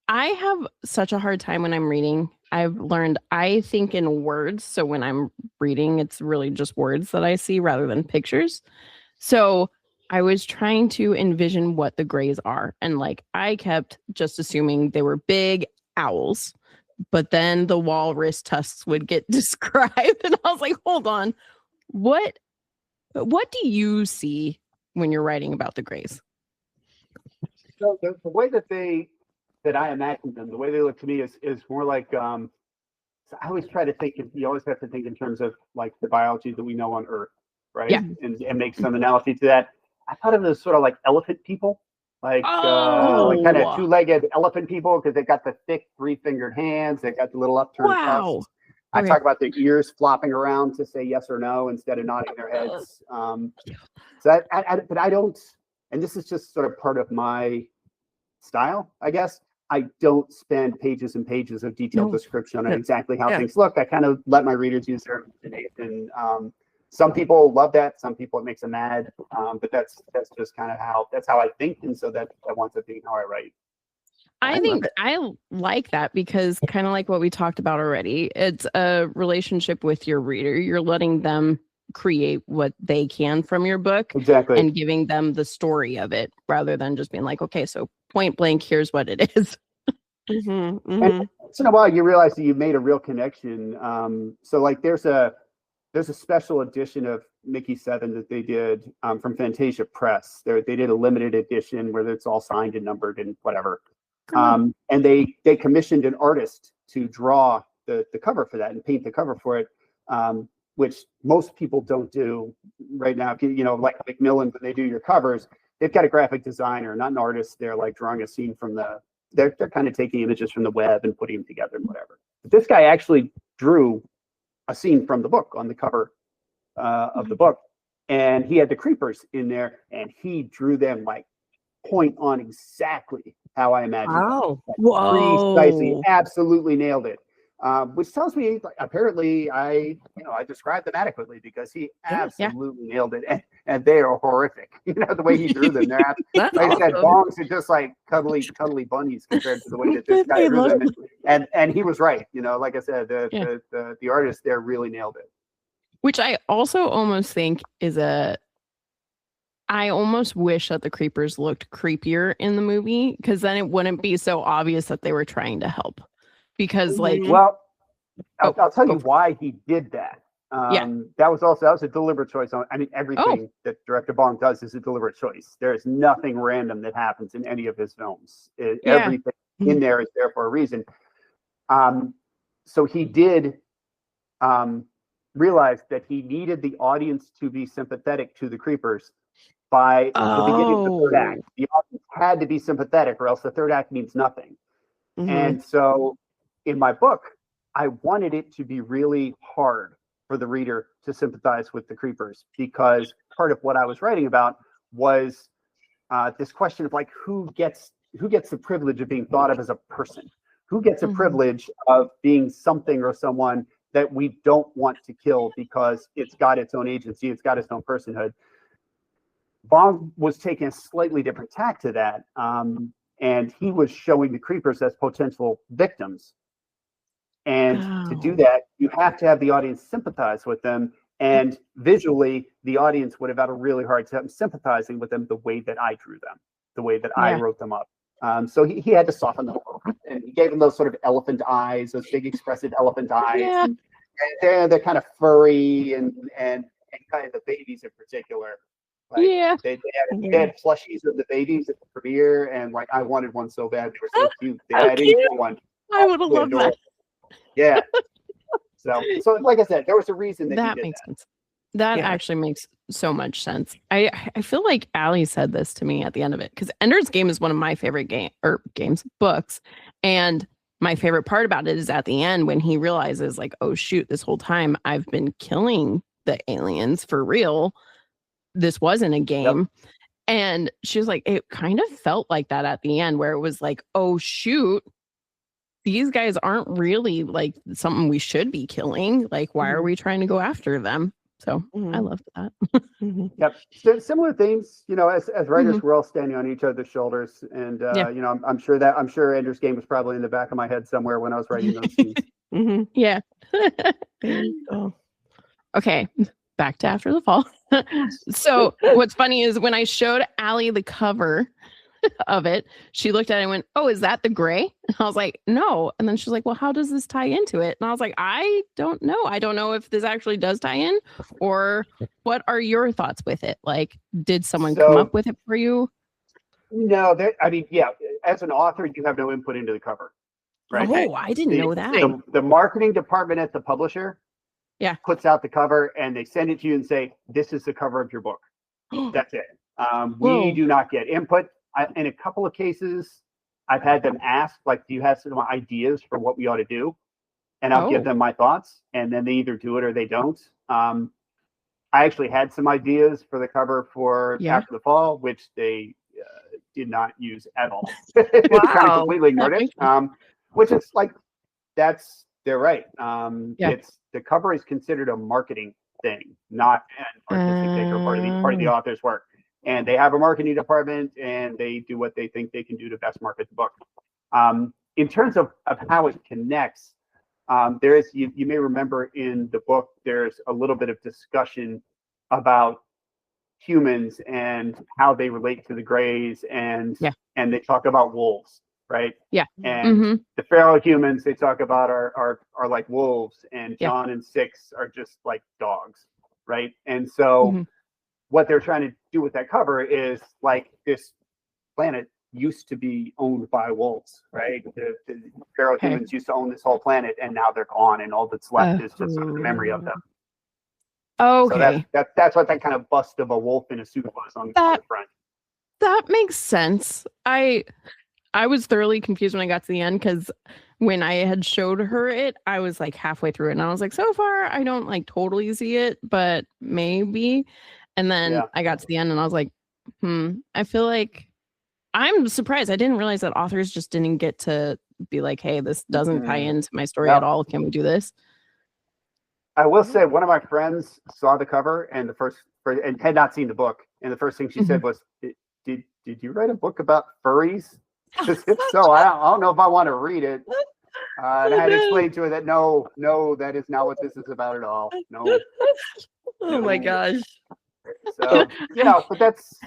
[SPEAKER 3] I have such a hard time when I'm reading. I've learned I think in words. So when I'm reading, it's really just words that I see rather than pictures. So I was trying to envision what the Greys are. And I kept just assuming they were big owls. But then the walrus tusks would get described. And I was like, hold on. What do you see when you're writing about the Greys?
[SPEAKER 5] So the way that I imagine them, the way they look to me is more like, so I always try to think, you always have to think in terms of the biology that we know on Earth, right?
[SPEAKER 3] Yeah.
[SPEAKER 5] And make some analogy to that. I thought of them as sort of like elephant people, kind of two-legged elephant people, because they got the thick 3-fingered hands, they got the little upturned tusks. I talk about their ears flopping around to say yes or no instead of nodding their heads. But I don't, and this is just sort of part of my style, I guess. I don't spend pages and pages of detailed description on exactly how things look. I kind of let my readers use their imagination. Some people love that. Some people it makes them mad. But that's just kind of how I think, and so that winds up being how I write.
[SPEAKER 3] I think I like that because kind of like what we talked about already, it's a relationship with your reader. You're letting them create what they can from your book.
[SPEAKER 5] Exactly.
[SPEAKER 3] And giving them the story of it rather than just being like, okay, so point blank, here's what it is.
[SPEAKER 5] And once in a while you realize that you made a real connection. So there's a special edition of Mickey 7 that they did from Fantasia Press. They did a limited edition where it's all signed and numbered and whatever. And they commissioned an artist to draw the cover for that and paint the cover for it, which most people don't do right now. Like Macmillan, when they do your covers, they've got a graphic designer, not an artist. They're drawing a scene from they're kind of taking images from the web and putting them together and whatever. But this guy actually drew a scene from the book on the cover of the book, and he had the creepers in there, and he drew them point on exactly how I imagined.
[SPEAKER 4] Wow!
[SPEAKER 3] Whoa!
[SPEAKER 5] Precisely, absolutely nailed it. Which tells me apparently I described them adequately because he absolutely nailed it, and they are horrific. The way he drew them, they're like I said, bongs are just like cuddly bunnies compared to the way that this guy drew them, and he was right. Like I said, the artist there really nailed it.
[SPEAKER 3] Which I also almost think is I almost wish that the creepers looked creepier in the movie, because then it wouldn't be so obvious that they were trying to help. Because I'll
[SPEAKER 5] tell you why he did that. That was a deliberate choice. I mean, everything that director Bong does is a deliberate choice. There is nothing random that happens in any of his films. Everything in there is there for a reason. So he did realize that he needed the audience to be sympathetic to the creepers by the beginning of the third act. The audience had to be sympathetic, or else the third act means nothing. And so in my book, I wanted it to be really hard for the reader to sympathize with the creepers, because part of what I was writing about was this question of like, who gets the privilege of being thought of as a person? Who gets a privilege of being something or someone that we don't want to kill because it's got its own agency, it's got its own personhood? Bong was taking a slightly different tack to that, and he was showing the creepers as potential victims. And to do that, you have to have the audience sympathize with them. And visually, the audience would have had a really hard time sympathizing with them the way that I drew them, the way that I wrote them up. So he had to soften them up, and he gave them those sort of elephant eyes, those big expressive elephant eyes.
[SPEAKER 3] Yeah.
[SPEAKER 5] And they're kind of furry and kind of the babies in particular. Like, they had plushies of the babies at the premiere, and like I wanted one so bad. They were so cute. I didn't get one.
[SPEAKER 3] I would have loved that.
[SPEAKER 5] Yeah. So like I said, there was a reason that
[SPEAKER 3] makes sense. That actually makes so much sense. I feel like Allie said this to me at the end of it, because Ender's Game is one of my favorite books, and my favorite part about it is at the end when he realizes like, oh shoot, this whole time I've been killing the aliens for real. This wasn't a game. And she was like, it kind of felt like that at the end, where it was like, oh shoot, these guys aren't really like something we should be killing. Like, why are we trying to go after them? So I loved that.
[SPEAKER 5] Yep. So, similar themes, as writers, we're all standing on each other's shoulders. And, I'm sure Ender's Game was probably in the back of my head somewhere when I was writing those scenes.
[SPEAKER 3] Yeah. Okay. Back to After the Fall. So what's funny is when I showed Allie the cover of it, she looked at it and went, oh, is that the gray? And I was like, no. And then she's like, well, how does this tie into it? And I was like, I don't know. I don't know if this actually does tie in, or what are your thoughts with it? Like, did someone come up with it for you?
[SPEAKER 5] No, as an author, you have no input into the cover. Right?
[SPEAKER 3] Oh, I didn't know that.
[SPEAKER 5] The marketing department at the publisher puts out the cover, and they send it to you and say, this is the cover of your book. That's it. We do not get input. In a couple of cases, I've had them ask, like, do you have some ideas for what we ought to do? And I'll give them my thoughts, and then they either do it or they don't. I actually had some ideas for the cover for After the Fall, which they did not use at all. Kind of completely ignored it, which is like, they're right. It's the cover is considered a marketing thing, not an artistic thing or part of the author's work. And they have a marketing department, and they do what they think they can do to best market the book. In terms of how it connects, there is, you may remember in the book, there's a little bit of discussion about humans and how they relate to the Greys, and they talk about wolves, right? Yeah. And the feral humans they talk about are like wolves, and John and Six are just like dogs, right? And so what they're trying to do with that cover is like, this planet used to be owned by wolves, right? The feral humans used to own this whole planet, and now they're gone, and all that's left is just sort of the memory of them. Okay. So that's what that kind of bust of a wolf in a suit was on the front.
[SPEAKER 3] That makes sense. I was thoroughly confused when I got to the end, because when I had showed her it, I was like halfway through it, and I was like, so far I don't like totally see it, but maybe. And then I got to the end and I was like, I feel like I'm surprised. I didn't realize that authors just didn't get to be like, hey, this doesn't tie into my story at all. Can we do this?
[SPEAKER 5] I will say, one of my friends saw the cover and and had not seen the book. And the first thing she said was, did you write a book about furries? If so, I don't know if I want to read it. And I had to explain to her that no, that is not what this is about at all. No.
[SPEAKER 4] Oh my gosh.
[SPEAKER 5] So, but that's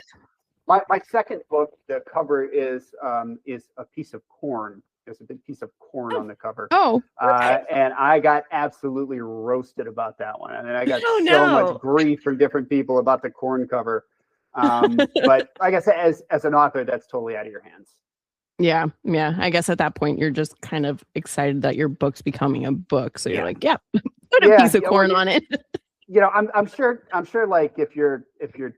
[SPEAKER 5] my second book. The cover is a piece of corn there's a big piece of corn on the cover.
[SPEAKER 3] Oh,
[SPEAKER 5] And I got absolutely roasted about that one. I mean, I got
[SPEAKER 4] Oh,
[SPEAKER 5] so
[SPEAKER 4] no.
[SPEAKER 5] much grief from different people about the corn cover. But like I said, as an author, that's totally out of your hands.
[SPEAKER 3] yeah. I guess at that point you're just kind of excited that your book's becoming a book. So you're
[SPEAKER 5] Yeah.
[SPEAKER 3] like, yeah, put a piece of corn on it.
[SPEAKER 5] You know, I'm sure like if you're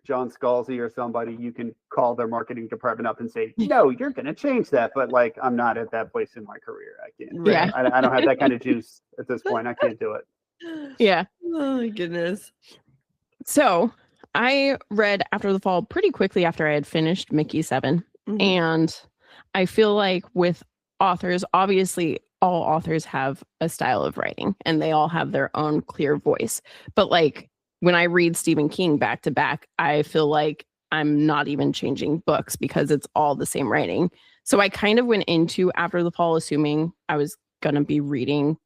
[SPEAKER 5] John Scalzi or somebody, you can call their marketing department up and say, no, you're going to change that. But like, I'm not at that place in my career. I can't.
[SPEAKER 3] Yeah.
[SPEAKER 5] I don't have that kind of juice at this point. I can't do it.
[SPEAKER 3] Yeah.
[SPEAKER 4] Oh my goodness.
[SPEAKER 3] So I read After the Fall pretty quickly after I had finished Mickey 7.
[SPEAKER 4] Mhm.
[SPEAKER 3] And I feel like with authors, obviously all authors have a style of writing and they all have their own clear voice. But like when I read Stephen King back to back, I feel like I'm not even changing books because it's all the same writing. So I kind of went into After the Fall assuming I was going to be reading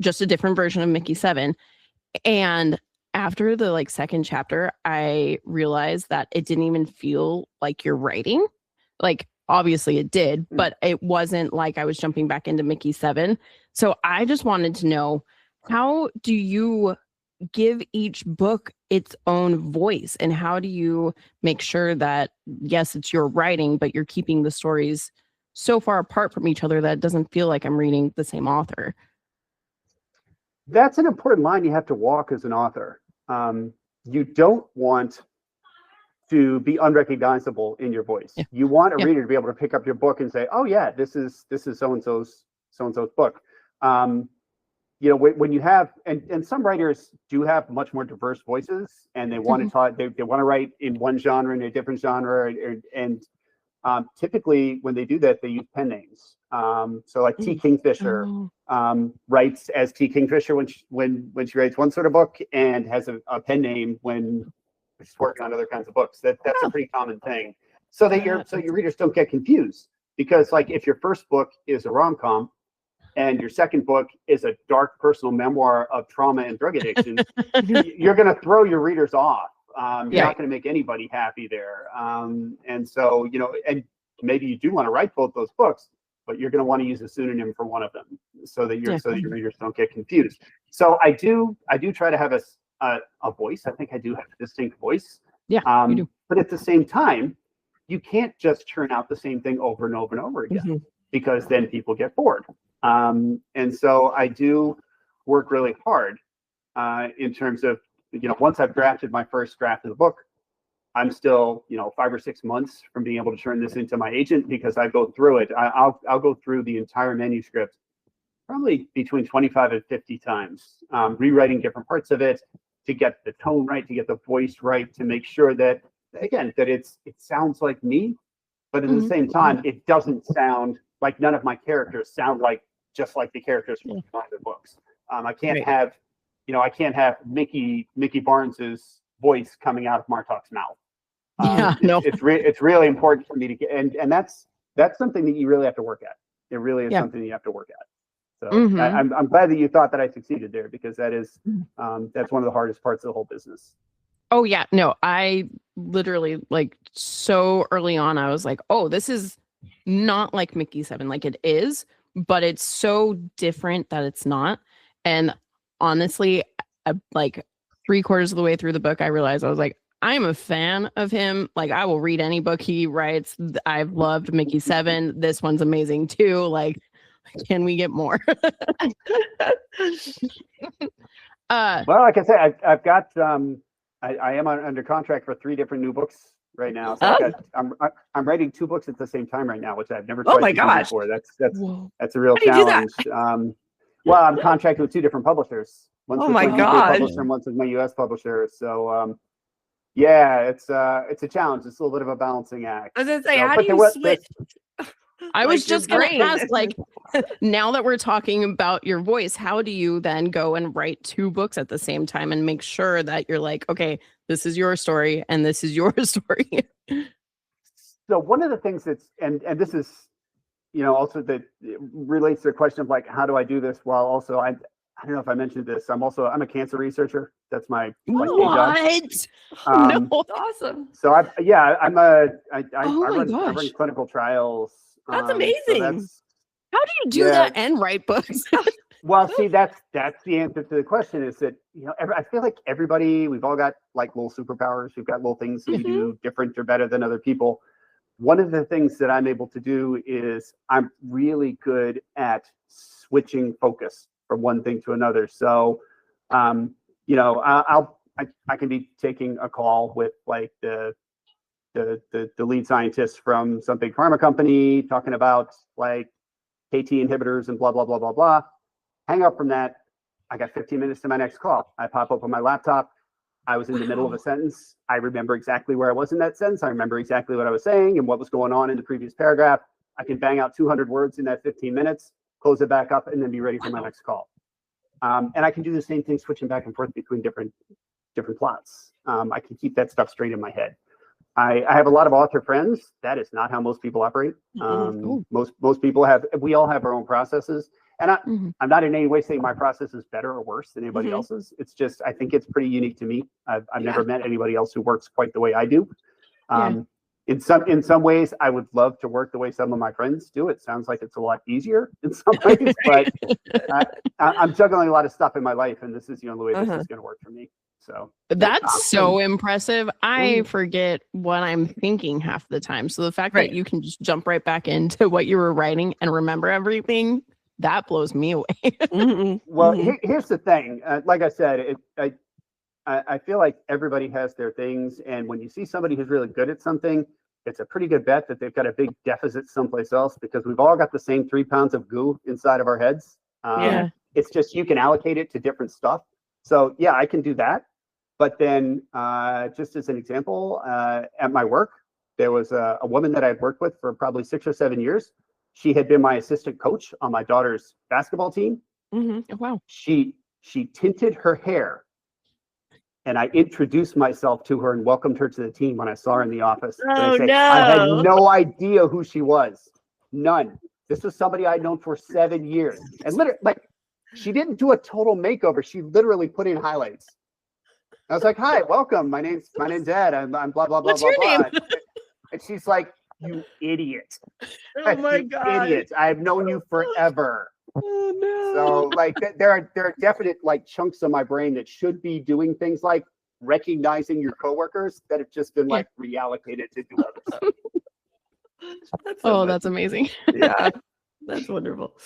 [SPEAKER 3] just a different version of Mickey 7. And after the like second chapter, I realized that it didn't even feel like you're writing. Like obviously it did, but it wasn't like I was jumping back into Mickey 7. So I just wanted to know, how do you give each book its own voice? And how do you make sure that, yes, it's your writing, but you're keeping the stories so far apart from each other that it doesn't feel like I'm reading the same author?
[SPEAKER 5] That's an important line you have to walk as an author. You don't want to be unrecognizable in your voice.
[SPEAKER 3] Yeah.
[SPEAKER 5] You want a
[SPEAKER 3] Yeah.
[SPEAKER 5] reader to be able to pick up your book and say, "Oh yeah, this is so-and-so's book." You know, when you have and some writers do have much more diverse voices, and they want to talk. They want to write in one genre and a different genre, and typically when they do that, they use pen names. So like T. Kingfisher writes as T. Kingfisher when she writes one sort of book, and has a pen name when she's working on other kinds of books. That's a pretty common thing. So that your readers don't get confused, because like if your first book is a rom-com and your second book is a dark personal memoir of trauma and drug addiction, you're going to throw your readers off. You're not going to make anybody happy there. And so, you know, and maybe you do want to write both those books, but you're going to want to use a pseudonym for one of them so that your readers don't get confused. So I do try to have a voice. I think I do have a distinct voice.
[SPEAKER 3] Yeah, you do.
[SPEAKER 5] But at the same time, you can't just churn out the same thing over and over and over again, because then people get bored. And so I do work really hard in terms of, you know, once I've drafted my first draft of the book, I'm still, you know, 5 or 6 months from being able to turn this into my agent, because I go through it. I'll go through the entire manuscript probably between 25 and 50 times, rewriting different parts of it to get the tone right, to get the voice right, to make sure that, again, that it sounds like me, but at the same time, it doesn't sound like, none of my characters sound like just like the characters from the books. I can't have, you know, I can't have Mickey Barnes's voice coming out of Martok's mouth. It's really important for me to get, and that's something that you really have to work at. It really is something that you have to work at. So I'm glad that you thought that I succeeded there, because that is that's one of the hardest parts of the whole business.
[SPEAKER 3] Oh yeah, no, I literally, like, so early on, I was like, oh, this is not like Mickey 7. Like, it is, but it's so different that it's not. And honestly, like 3/4 of the way through the book, I realized, I was like, I'm a fan of him. Like, I will read any book he writes. I've loved Mickey 7. This one's amazing too. Like, can we get more?
[SPEAKER 5] Well, like I said, I've got I am under contract for 3 different new books right now. So I'm writing 2 books at the same time right now, which I've never tried to do before. That's a real challenge. Well, I'm contracted with 2 different publishers. One's with my UK publisher and one's with my US publisher. So yeah, it's a challenge. It's a little bit of a balancing act.
[SPEAKER 4] I was gonna say, how do you switch?
[SPEAKER 3] I was just going to ask, like, now that we're talking about your voice, how do you then go and write 2 books at the same time and make sure that you're like, okay, this is your story and this is your story?
[SPEAKER 5] So one of the things that's, and this is, you know, also that relates to the question of like, how do I do this while also, I don't know if I mentioned this, I'm a cancer researcher. That's my
[SPEAKER 3] what?
[SPEAKER 4] No, awesome.
[SPEAKER 5] So I run clinical trials.
[SPEAKER 4] That's amazing.
[SPEAKER 3] How do you do
[SPEAKER 5] Yeah.
[SPEAKER 3] that and write books?
[SPEAKER 5] Well, see, that's the answer to the question is that, I feel like we've all got like little superpowers. We've got little things that we do different or better than other people. One of the things that I'm able to do is I'm really good at switching focus from one thing to another. So, I can be taking a call with like the lead scientist from some big pharma company talking about like KT inhibitors and blah, blah, blah, blah, blah. Hang up from that. I got 15 minutes to my next call. I pop up on my laptop. I was in the middle of a sentence. I remember exactly where I was in that sentence. I remember exactly what I was saying and what was going on in the previous paragraph. I can bang out 200 words in that 15 minutes, close it back up, and then be ready for my next call. And I can do the same thing, switching back and forth between different plots. I can keep that stuff straight in my head. I have a lot of author friends. That is not how most people operate. Most people we all have our own processes. And I'm not in any way saying my process is better or worse than anybody else's. It's just, I think it's pretty unique to me. I've never met anybody else who works quite the way I do. In some ways, I would love to work the way some of my friends do. It sounds like it's a lot easier in some ways, but I'm juggling a lot of stuff in my life, and this is the only way this is going to work for me. So
[SPEAKER 3] that's so impressive. I forget what I'm thinking half the time. So the fact that you can just jump right back into what you were writing and remember everything, that blows me away.
[SPEAKER 5] Well, here's the thing. Like I said, I feel like everybody has their things. And when you see somebody who's really good at something, it's a pretty good bet that they've got a big deficit someplace else, because we've all got the same 3 pounds of goo inside of our heads. It's just you can allocate it to different stuff. So yeah, I can do that. But then just as an example, at my work, there was a woman that I'd worked with for probably 6 or 7 years. She had been my assistant coach on my daughter's basketball team.
[SPEAKER 3] Oh, wow.
[SPEAKER 5] She tinted her hair, and I introduced myself to her and welcomed her to the team when I saw her in the office.
[SPEAKER 4] Oh, no.
[SPEAKER 5] I had no idea who she was. None. This was somebody I'd known for 7 years. And literally, like, she didn't do a total makeover. She literally put in highlights. I was like, "Hi, welcome. My name's Ed. I'm blah blah blah
[SPEAKER 3] What's
[SPEAKER 5] blah
[SPEAKER 3] your
[SPEAKER 5] blah."
[SPEAKER 3] name?
[SPEAKER 5] And she's like, "You idiot!
[SPEAKER 4] Oh my
[SPEAKER 5] You
[SPEAKER 4] God.
[SPEAKER 5] idiot! I've known you forever."
[SPEAKER 4] Oh no.
[SPEAKER 5] So like there are definite like chunks of my brain that should be doing things like recognizing your coworkers that have just been like reallocated to do other stuff.
[SPEAKER 3] That's amazing.
[SPEAKER 4] Yeah, that's wonderful.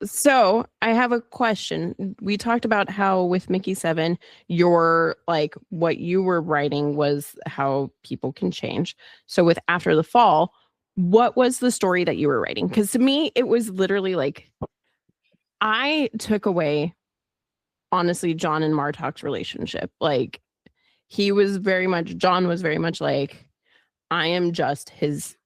[SPEAKER 3] So I have a question. We talked about how with Mickey 7, your like what you were writing was how people can change. So with After the Fall, what was the story that you were writing? Because to me, it was literally like I took away, honestly, John and Martok's relationship. Like John was very much like, I am just his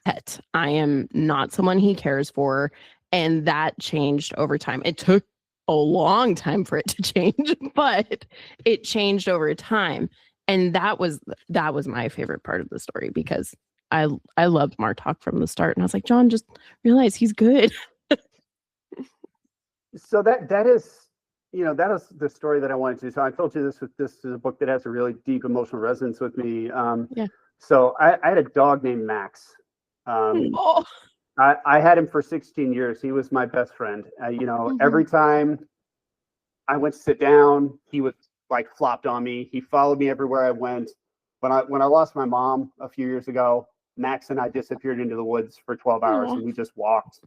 [SPEAKER 3] pet. I am not someone he cares for. And that changed over time. It took a long time for it to change, but it changed over time. And that was my favorite part of the story, because I loved Martok from the start. And I was like, John, just realize he's good.
[SPEAKER 5] So that is the story that I wanted to. So I told you this is a book that has a really deep emotional resonance with me. So I had a dog named Max. I had him for 16 years. He was my best friend. Every time I went to sit down, he would like flopped on me. He followed me everywhere I went. When I lost my mom a few years ago, Max and I disappeared into the woods for 12 hours and we just walked.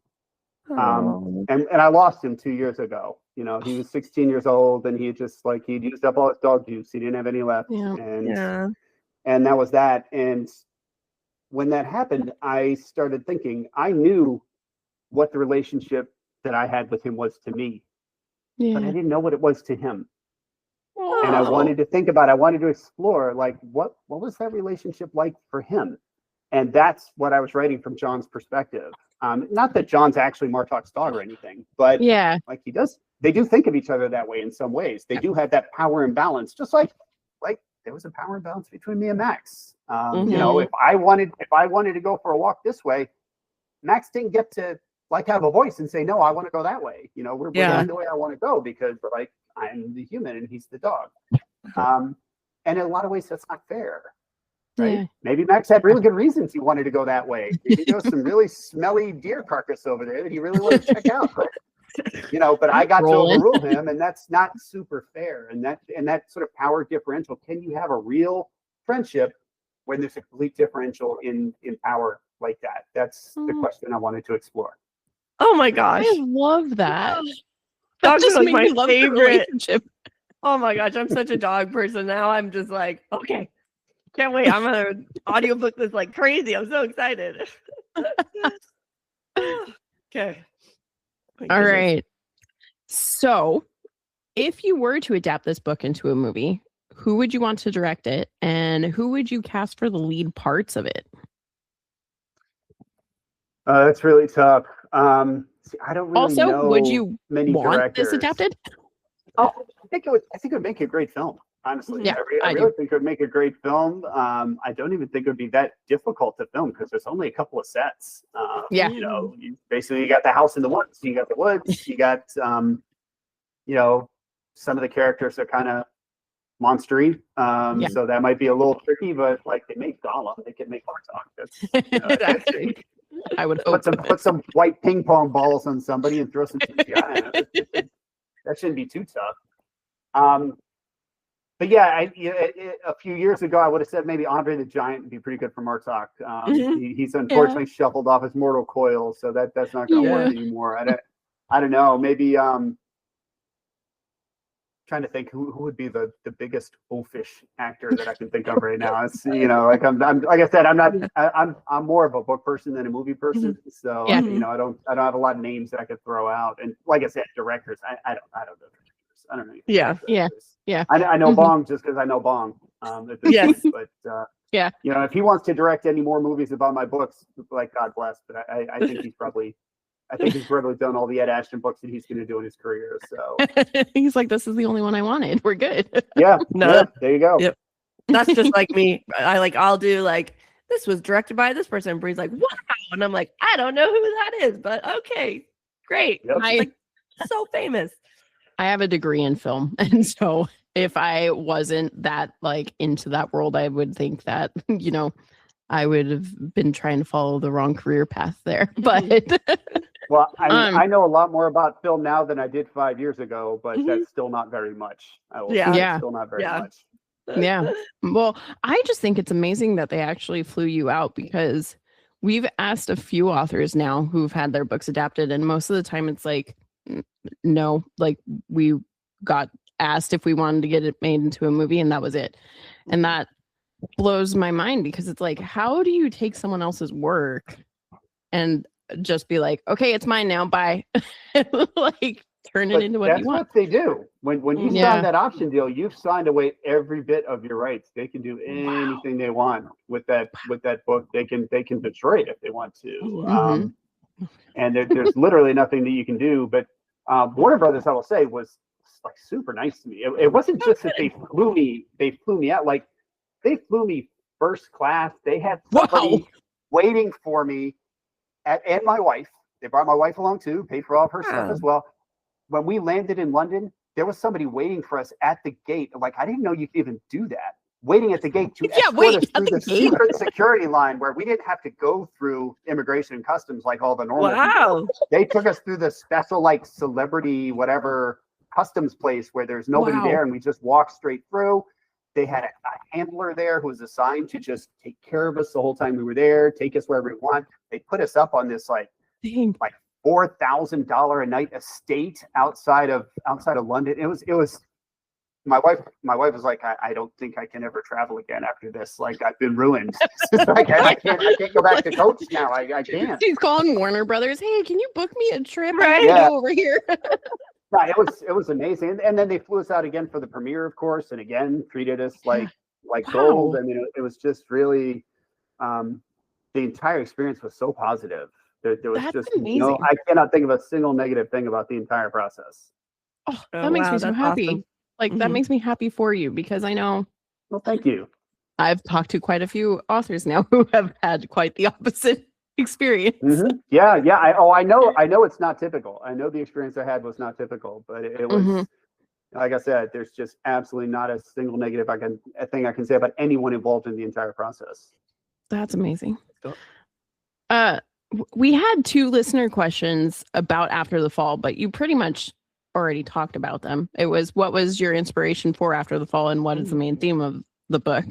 [SPEAKER 5] And I lost him 2 years ago. He was 16 years old and he'd used up all his dog juice. He didn't have any left. And that was that. And when that happened, I started thinking, I knew what the relationship that I had with him was to me, but I didn't know what it was to him. And I wanted to explore, like, what was that relationship like for him? And that's what I was writing from John's perspective. Not that John's actually Martok's dog or anything, but like they do think of each other that way in some ways. They do have that power imbalance, just like there was a power imbalance between me and Max. If I wanted to go for a walk this way, Max didn't get to like have a voice and say, no, I want to go that way. We're going the way I want to go because like I'm the human and he's the dog. And in a lot of ways, that's not fair. right?
[SPEAKER 3] Yeah.
[SPEAKER 5] Maybe Max had really good reasons he wanted to go that way. Maybe there was some really smelly deer carcass over there that he really wanted to check out. But, but I got to overrule him, and that's not super fair. And that sort of power differential. Can you have a real friendship when there's a complete differential in power like that? That's the question I wanted to explore.
[SPEAKER 4] Oh my gosh.
[SPEAKER 3] I love that.
[SPEAKER 4] Dogs
[SPEAKER 3] just
[SPEAKER 4] are like
[SPEAKER 3] made
[SPEAKER 4] my
[SPEAKER 3] me love the
[SPEAKER 4] favorite.
[SPEAKER 3] relationship.
[SPEAKER 4] Oh my gosh, I'm such a dog person now. I'm just like, okay, can't wait. I'm gonna audiobook this like crazy. I'm so excited. Okay.
[SPEAKER 3] All right. So, if you were to adapt this book into a movie, who would you want to direct it, and who would you cast for the lead parts of it?
[SPEAKER 5] That's really tough. I don't really
[SPEAKER 3] Also,
[SPEAKER 5] know
[SPEAKER 3] would you
[SPEAKER 5] many
[SPEAKER 3] want
[SPEAKER 5] directors.
[SPEAKER 3] this adapted?
[SPEAKER 5] Oh, I think it would make a great film. Honestly,
[SPEAKER 3] Yeah,
[SPEAKER 5] I
[SPEAKER 3] I
[SPEAKER 5] really
[SPEAKER 3] do.
[SPEAKER 5] think it would make a great film. I don't even think it would be that difficult to film because there's only a couple of sets.
[SPEAKER 3] Yeah.
[SPEAKER 5] You basically got the house in the woods. You got the woods. You got some of the characters are kind of monstery.
[SPEAKER 3] Yeah.
[SPEAKER 5] So that might be a little tricky, but like they make Gollum, they can make Bartok. That's
[SPEAKER 3] Exactly. I would hope.
[SPEAKER 5] put some white ping pong balls on somebody and throw some CGI in it. That shouldn't be too tough. But yeah, a few years ago, I would have said maybe Andre the Giant would be pretty good for Martok. He's unfortunately shuffled off his mortal coil, so that's not going to work anymore. I don't know. Maybe trying to think who would be the biggest oafish actor that I can think of right now. It's like I'm like I said, I'm more of a book person than a movie person. So I don't have a lot of names that I could throw out. And like I said, directors, I don't know directors. I don't know.
[SPEAKER 3] Yeah.
[SPEAKER 5] I know Bong just because I know Bong. At this point. But if he wants to direct any more movies about my books, like God bless. But I think he's probably done all the Ed Ashton books that he's going to do in his career. So
[SPEAKER 3] he's like, this is the only one I wanted. We're good.
[SPEAKER 5] Yeah. There you go.
[SPEAKER 4] Yep. That's just like me. I'll do like, this was directed by this person. Bree's like, wow. And I'm like, I don't know who that is, but okay, great.
[SPEAKER 5] Yep.
[SPEAKER 4] So famous.
[SPEAKER 3] I have a degree in film. And so if I wasn't that like into that world, I would think that, I would have been trying to follow the wrong career path there. But
[SPEAKER 5] well, I know a lot more about film now than I did 5 years ago, but that's still not very much. Still not very much.
[SPEAKER 3] Yeah. Well, I just think it's amazing that they actually flew you out, because we've asked a few authors now who've had their books adapted, and most of the time it's like, no, like we got asked if we wanted to get it made into a movie, and that was it. And that blows my mind, because it's like, how do you take someone else's work and just be like, okay, it's mine now, bye. Like turn it into what you want.
[SPEAKER 5] That's what they do. When you sign that option deal, you've signed away every bit of your rights. They can do anything they want with that book. They can destroy it if they want to. And there's literally nothing that you can do. But Warner Brothers, I will say, was like super nice to me. It wasn't just that they flew me out. Like they flew me first class. They had somebody waiting for me, and my wife. They brought my wife along too, paid for all of her stuff as well. When we landed in London, there was somebody waiting for us at the gate. Like, I didn't know you could even do that. Waiting at the gate to escort us through the secret security line, where we didn't have to go through immigration and customs like all the normal people. They took us through the special, like, celebrity whatever customs place where there's nobody there, and we just walked straight through. They had a handler there who was assigned to just take care of us the whole time we were there, take us wherever we want. They put us up on this like $4,000 a night estate outside of London. It was my wife was like, I don't think I can ever travel again after this. Like, I've been ruined. Like, I can't go back to Coach now. I can't.
[SPEAKER 3] She's calling Warner Brothers. Hey, can you book me a trip? I gotta go over here.
[SPEAKER 5] No, it was amazing. And then they flew us out again for the premiere, of course, and again treated us like gold. I mean, it was just really the entire experience was so positive. There was just amazing. I cannot think of a single negative thing about the entire process.
[SPEAKER 3] Oh, that makes me so happy. Awesome. Like that makes me happy for you, because I know.
[SPEAKER 5] Well, thank you.
[SPEAKER 3] I've talked to quite a few authors now who have had quite the opposite experience.
[SPEAKER 5] Yeah. I know it's not typical. I know the experience I had was not typical, but it was Like I said, there's just absolutely not a single negative thing I can say about anyone involved in the entire process.
[SPEAKER 3] That's amazing.
[SPEAKER 5] Cool.
[SPEAKER 3] We had 2 listener questions about After the Fall, but you pretty much already talked about them. It was, what was your inspiration for After the Fall, and what is the main theme of the book?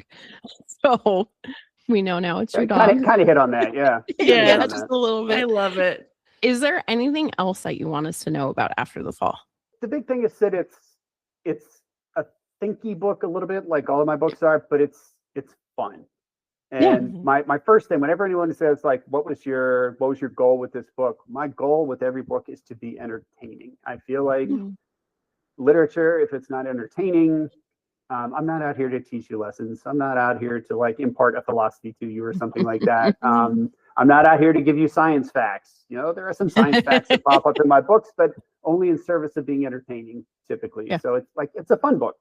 [SPEAKER 3] So we know now it's your dog.
[SPEAKER 5] Kind of hit on that, yeah.
[SPEAKER 3] Yeah, just a little bit.
[SPEAKER 4] I love it.
[SPEAKER 3] Is there anything else that you want us to know about After the Fall?
[SPEAKER 5] The big thing is that it's a thinky book a little bit, like all of my books are, but it's fun. And my first thing, whenever anyone says like, what was your goal with this book? My goal with every book is to be entertaining. I feel like literature, if it's not entertaining, I'm not out here to teach you lessons. I'm not out here to like impart a philosophy to you or something like that. I'm not out here to give you science facts. You know, there are some science facts that pop up in my books, but only in service of being entertaining typically. Yeah. So it's a fun book.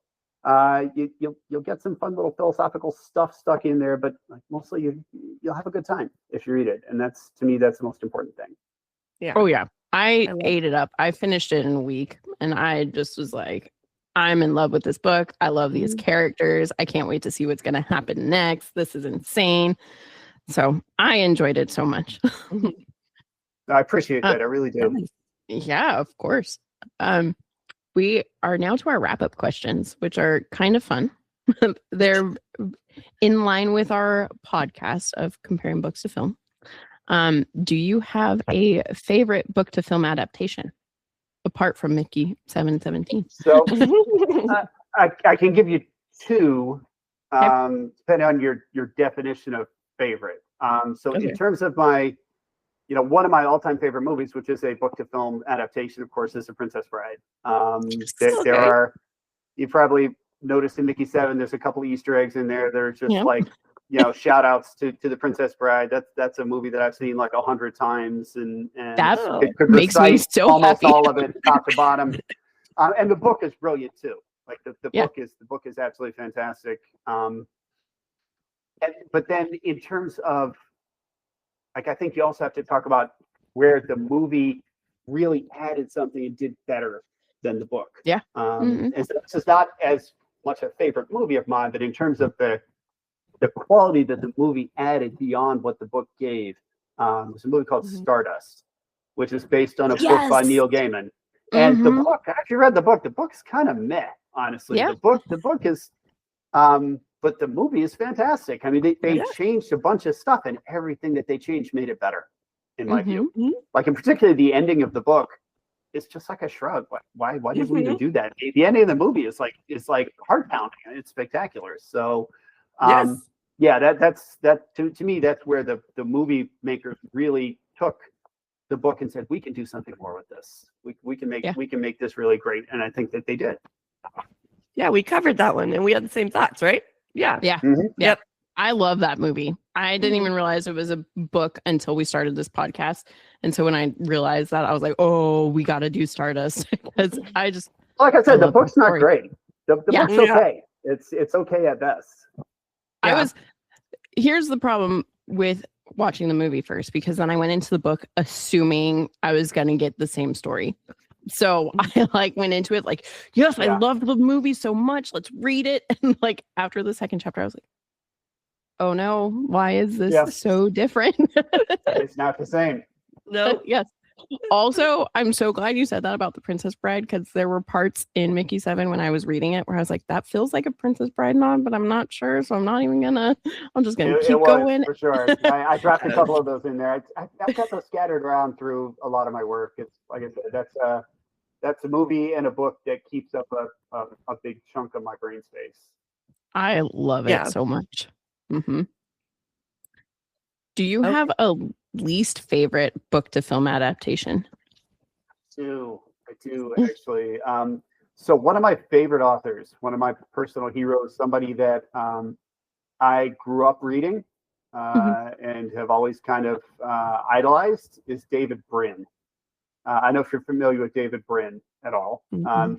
[SPEAKER 5] You'll get some fun little philosophical stuff stuck in there, but like mostly you'll have a good time if you read it. And that's, to me, that's the most important thing.
[SPEAKER 4] Yeah.
[SPEAKER 3] Oh yeah. I ate it up. I finished it in a week, and I just was like, I'm in love with this book. I love these characters. I can't wait to see what's going to happen next. This is insane. So I enjoyed it so much.
[SPEAKER 5] I appreciate that. I really do.
[SPEAKER 3] Yeah, of course. We are now to our wrap-up questions, which are kind of fun. They're in line with our podcast of comparing books to film. Do you have a favorite book to film adaptation apart from Mickey 717?
[SPEAKER 5] So I can give you 2, depending on your definition of favorite. So in terms of my, one of my all-time favorite movies, which is a book to film adaptation, of course, is The Princess Bride. There are, you probably noticed in Mickey 7, there's a couple of Easter eggs in there. They're just like, shout outs to The Princess Bride. That's a movie that I've seen like 100 times, and
[SPEAKER 3] that
[SPEAKER 5] could
[SPEAKER 3] makes me so
[SPEAKER 5] almost
[SPEAKER 3] happy.
[SPEAKER 5] all of it, top to bottom. And the book is brilliant too. Like the book is absolutely fantastic. But then in terms of, like, I think you also have to talk about where the movie really added something and did better than the book.
[SPEAKER 3] Yeah.
[SPEAKER 5] And so this is not as much a favorite movie of mine, but in terms of the quality that the movie added beyond what the book gave, there's a movie called Stardust, which is based on a book by Neil Gaiman. And the book, I actually read the book. The book's kind of meh, honestly.
[SPEAKER 3] Yeah.
[SPEAKER 5] The book is, but the movie is fantastic. I mean, they changed a bunch of stuff, and everything that they changed made it better, in my view. Like, in particular, the ending of the book is just like a shrug. Why did we even do that? The ending of the movie is like heart pounding. It's spectacular. So, that's to me, that's where the movie makers really took the book and said, we can do something more with this. We can make this really great, and I think that they did.
[SPEAKER 4] Yeah, we covered that one, and we had the same thoughts, right? Yeah.
[SPEAKER 3] Yep. I love that movie. I didn't even realize it was a book until we started this podcast. And so when I realized that, I was like, oh, we got to do Stardust. Because
[SPEAKER 5] like I said, the book's not great. The book's okay. It's okay at best.
[SPEAKER 3] Here's the problem with watching the movie first, because then I went into the book assuming I was going to get the same story. So I went into it like, yes, I love the movie so much. Let's read it. And like after the second chapter, I was like, oh no, why is this so different?
[SPEAKER 5] It's not the same.
[SPEAKER 4] No.
[SPEAKER 3] Yes. Also, I'm so glad you said that about The Princess Bride, because there were parts in Mickey 7 when I was reading it where I was like, that feels like a Princess Bride nod, but I'm not sure. So I'm just going to keep going.
[SPEAKER 5] For sure. I dropped a couple of those in there. I've got those scattered around through a lot of my work. It's like I said, that's a movie and a book that keeps up a big chunk of my brain space.
[SPEAKER 3] I love it so much. Do you have a least favorite book to film adaptation?
[SPEAKER 5] I do actually. So one of my favorite authors, one of my personal heroes, somebody that I grew up reading and have always kind of idolized, is David Brin. I know if you're familiar with David Brin at all.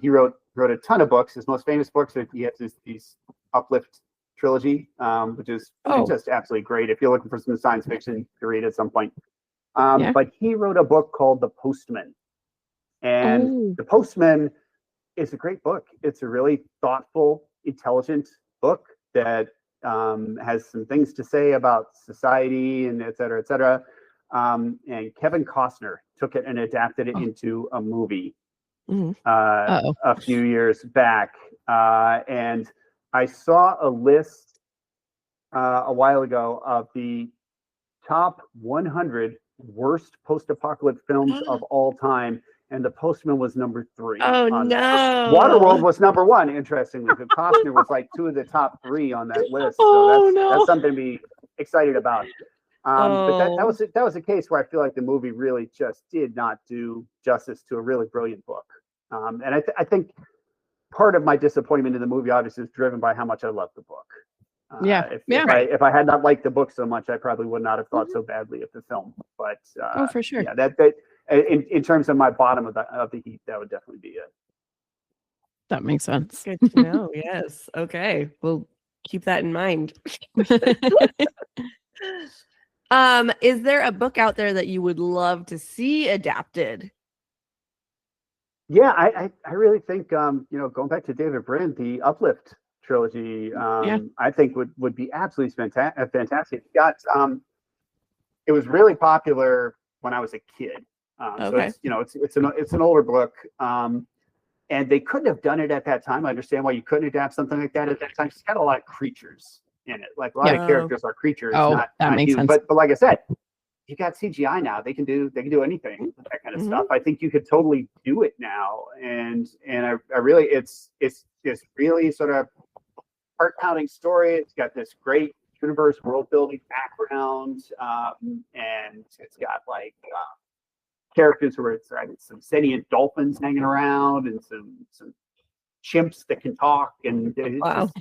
[SPEAKER 5] He wrote a ton of books. His most famous books are, he has these Uplift trilogy, which is just absolutely great. If you're looking for some science fiction to read at some point. But he wrote a book called The Postman. And The Postman it's a great book. It's a really thoughtful, intelligent book that has some things to say about society and et cetera, et cetera. And Kevin Costner took it and adapted it into a movie a few years back. And I saw a list a while ago of the top 100 worst post-apocalypse films of all time, and The Postman was number 3.
[SPEAKER 4] Oh
[SPEAKER 5] on
[SPEAKER 4] no!
[SPEAKER 5] that. Waterworld was number 1. Interestingly, but Costner was like 2 of the top 3 on that list. So that's something to be excited about. But that was a case where I feel like the movie really just did not do justice to a really brilliant book. And I think part of my disappointment in the movie obviously is driven by how much I love the book. If I had not liked the book so much, I probably would not have thought so badly of the film. But
[SPEAKER 3] for sure.
[SPEAKER 5] Yeah, that in terms of my bottom of the heap, that would definitely be it.
[SPEAKER 3] That makes sense.
[SPEAKER 4] Good to know. Yes. Okay. We'll keep that in mind. Is there a book out there that you would love to see adapted?
[SPEAKER 5] Yeah, I really think going back to David Brin, the Uplift trilogy, I think would be absolutely fantastic. It was really popular when I was a kid. So it's an older book, and they couldn't have done it at that time. I understand why you couldn't adapt something like that at that time. It's got a lot of creatures in it. Like a lot of characters are creatures.
[SPEAKER 3] That makes sense.
[SPEAKER 5] But like I said, you got CGI now. They can do anything with that kind of stuff. I think you could totally do it now, and I really it's this really sort of heart-pounding story. It's got this great universe world-building background, and it's got like characters where it's some sentient dolphins hanging around and some chimps that can talk, and it's just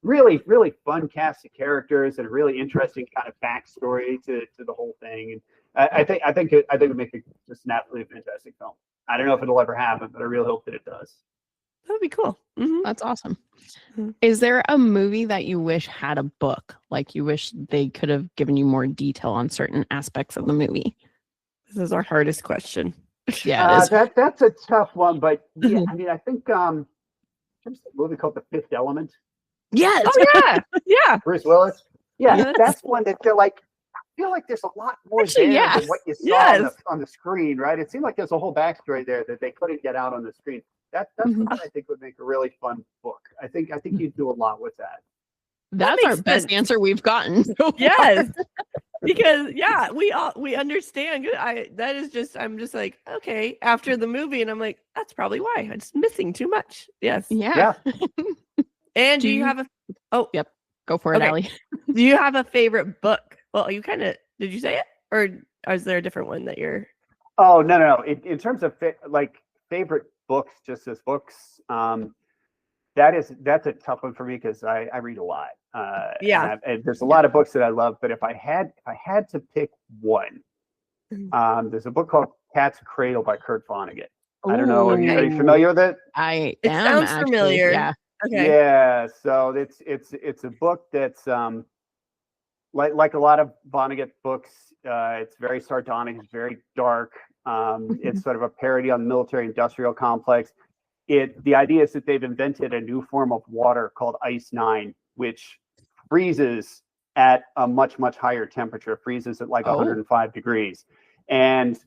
[SPEAKER 5] really, really fun cast of characters and a really interesting kind of backstory to the whole thing. And I think it would make just an absolutely fantastic film. I don't know if it'll ever happen, but I really hope that it does.
[SPEAKER 4] That'd be cool.
[SPEAKER 3] That's awesome. Is there a movie that you wish had a book? Like you wish they could have given you more detail on certain aspects of the movie?
[SPEAKER 4] This is our hardest question.
[SPEAKER 3] Yeah,
[SPEAKER 5] that's a tough one, but yeah, I mean, I think there's a movie called The Fifth Element.
[SPEAKER 4] Yes. Oh yeah.
[SPEAKER 5] Bruce Willis. Yeah, that's one that I feel like there's a lot more than what you saw on the screen, right? It seemed like there's a whole backstory there that they couldn't get out on the screen. That's what I think would make a really fun book. I think you'd do a lot with that.
[SPEAKER 3] That's our best answer we've gotten.
[SPEAKER 4] Yes. Because we understand. I'm just like, okay, after the movie, and I'm like, that's probably why. It's missing too much. Yes.
[SPEAKER 3] Yeah.
[SPEAKER 4] And do you have a
[SPEAKER 3] yep. Go for it, Allie.
[SPEAKER 4] Do you have a favorite book? Well, you did you say it? Or is there a different one that you're
[SPEAKER 5] Oh, no. In terms of favorite books, just as books, that's a tough one for me because I read a lot. And there's a lot of books that I love, but if I had to pick one, there's a book called Cat's Cradle by Kurt Vonnegut. I don't know. Are you familiar with it?
[SPEAKER 3] It
[SPEAKER 4] sounds familiar.
[SPEAKER 3] Yeah.
[SPEAKER 4] Okay.
[SPEAKER 5] Yeah. So it's a book that's like a lot of Vonnegut books. It's very sardonic. It's very dark. It's sort of a parody on the military-industrial complex. The idea is that they've invented a new form of water called Ice 9, which freezes at a much, much higher temperature, freezes at like 105 degrees. And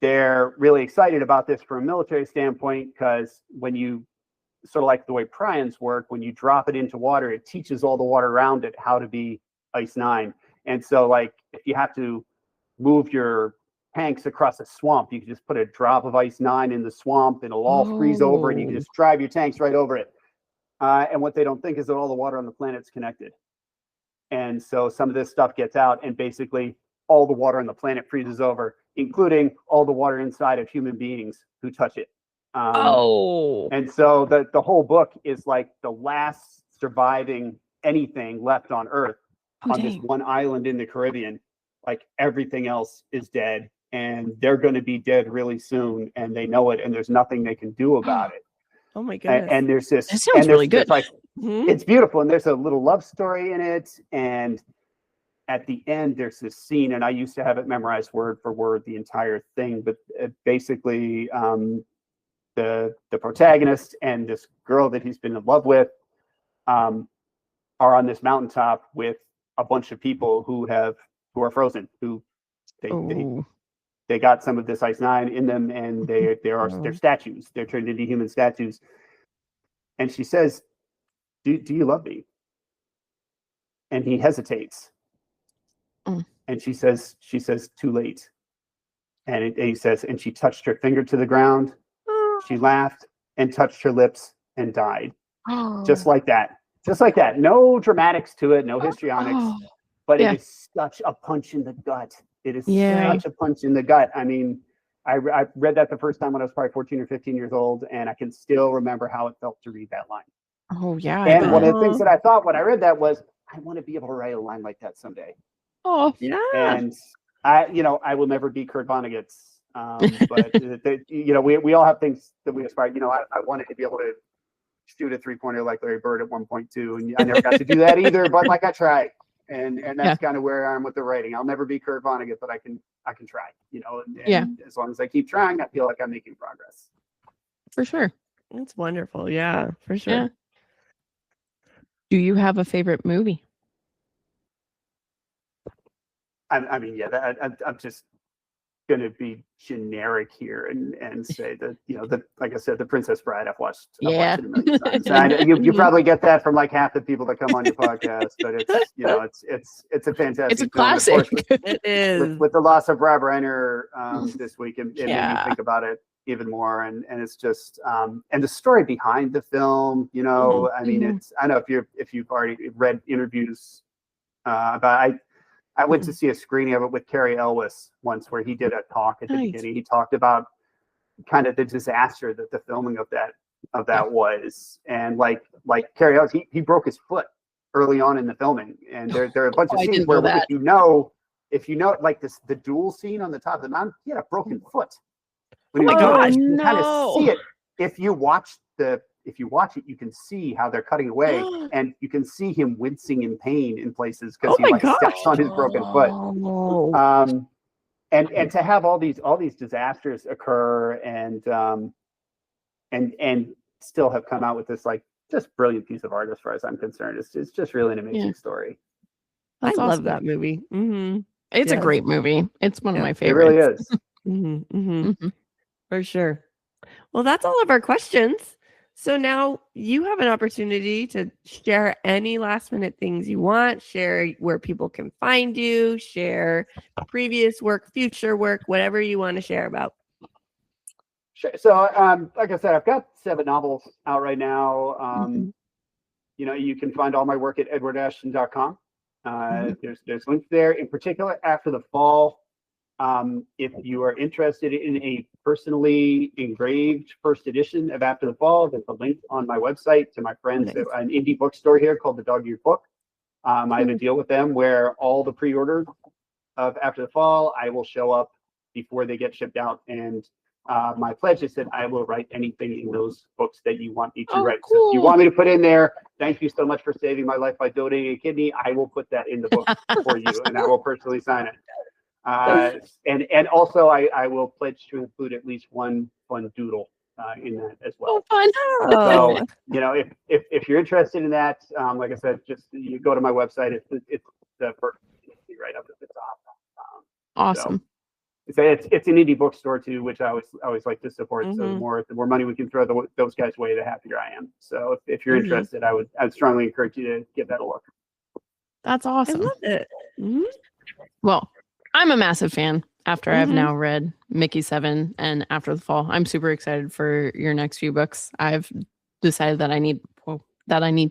[SPEAKER 5] they're really excited about this from a military standpoint because when you sort of like the way prions work, when you drop it into water, it teaches all the water around it how to be Ice 9. And so like if you have to move your tanks across a swamp, you can just put a drop of Ice 9 in the swamp and it'll all freeze over and you can just drive your tanks right over it. And what they don't think is that all the water on the planet's connected. And so some of this stuff gets out and basically all the water on the planet freezes over, including all the water inside of human beings who touch it. And so the whole book is like the last surviving anything left on Earth on this one island in the Caribbean. Like everything else is dead and they're going to be dead really soon and they know it and there's nothing they can do about it.
[SPEAKER 4] Oh my goodness.
[SPEAKER 5] And there's this,
[SPEAKER 3] that sounds really good.
[SPEAKER 5] It's beautiful. And there's a little love story in it. And at the end, there's this scene, and I used to have it memorized word for word, the entire thing. But basically, the protagonist and this girl that he's been in love with are on this mountaintop with a bunch of people who are frozen, who they got some of this Ice 9 in them, and they're statues. They're turned into human statues. And she says, do you love me? And he hesitates. And she says, too late. And he says, and she touched her finger to the ground. She laughed and touched her lips and died. Just like that. Just like that. No dramatics to it, no histrionics. But it is such a punch in the gut. It is such a punch in the gut. I mean, I read that the first time when I was probably 14 or 15 years old, and I can still remember how it felt to read that line.
[SPEAKER 3] Oh, yeah.
[SPEAKER 5] And one of the things that I thought when I read that was, I want to be able to write a line like that someday.
[SPEAKER 3] Oh, yeah.
[SPEAKER 5] And I will never be Kurt Vonnegut's. But we all have things that we aspire. I wanted to be able to shoot a 3-pointer like Larry Bird at 1.2, and I never got to do that either. But like I tried, and that's kind of where I am with the writing. I'll never be Kurt Vonnegut, but I can try. And as long as I keep trying, I feel like I'm making progress.
[SPEAKER 3] For sure.
[SPEAKER 4] That's wonderful. Yeah, for sure.
[SPEAKER 3] Yeah. Do you have a favorite movie?
[SPEAKER 5] I'm just going to be generic here and say that like I said, The Princess Bride I've watched it a million times. You probably get that from like half the people that come on your podcast, but it's a fantastic.
[SPEAKER 3] It's a
[SPEAKER 5] film.
[SPEAKER 3] classic.
[SPEAKER 4] It is.
[SPEAKER 5] With the loss of Rob Reiner this week, it made me think about it even more, and it's just and the story behind the film. I mean, it's I don't know if you've already read interviews about I went to see a screening of it with Cary Elwes once, where he did a talk at the beginning. He talked about kind of the disaster that the filming of that was, and like Cary Elwes, he broke his foot early on in the filming, and there are a bunch of scenes where if you know like the duel scene on the top of the mountain, he had a broken foot. When you kind of see it. If you watch it, you can see how they're cutting away, and you can see him wincing in pain in places because he steps on his broken foot. And to have all these disasters occur and still have come out with this like just brilliant piece of art as far as I'm concerned. It's just really an amazing story.
[SPEAKER 4] I love that movie. Mm-hmm.
[SPEAKER 3] It's a great movie. It's one of my
[SPEAKER 5] It
[SPEAKER 3] favorites.
[SPEAKER 5] really is.
[SPEAKER 4] For sure. Well, that's all of our questions. So now you have an opportunity to share any last minute things you want, share where people can find you, share previous work, future work, whatever you want to share about.
[SPEAKER 5] Sure. So, like I said, I've got 7 novels out right now. You can find all my work at edwardashton.com. There's links there. In particular, After the Fall, if you are interested in a personally engraved first edition of After the Fall, there's a link on my website to my friends at an indie bookstore here called The Dog-Eared Book. I have a deal with them where all the pre-orders of After the Fall, I will show up before they get shipped out. And my pledge is that I will write anything in those books that you want me to write.
[SPEAKER 3] Cool.
[SPEAKER 5] So if you want me to put in there, thank you so much for saving my life by donating a kidney, I will put that in the book for you, and I will personally sign it. And also I will pledge to include at least one fun doodle in that as well.
[SPEAKER 3] Fun.
[SPEAKER 5] So if you're interested in that, like I said, just you go to my website. It's the first right up at the top.
[SPEAKER 3] Awesome.
[SPEAKER 5] So it's an indie bookstore too, which I always like to support. So the more money we can throw those guys' way, the happier I am. So if you're interested, I'd strongly encourage you to give that a look.
[SPEAKER 3] That's awesome.
[SPEAKER 4] I love it.
[SPEAKER 3] Well, I'm a massive fan after I've now read Mickey 7 and After the Fall. I'm super excited for your next few books. I've decided that I need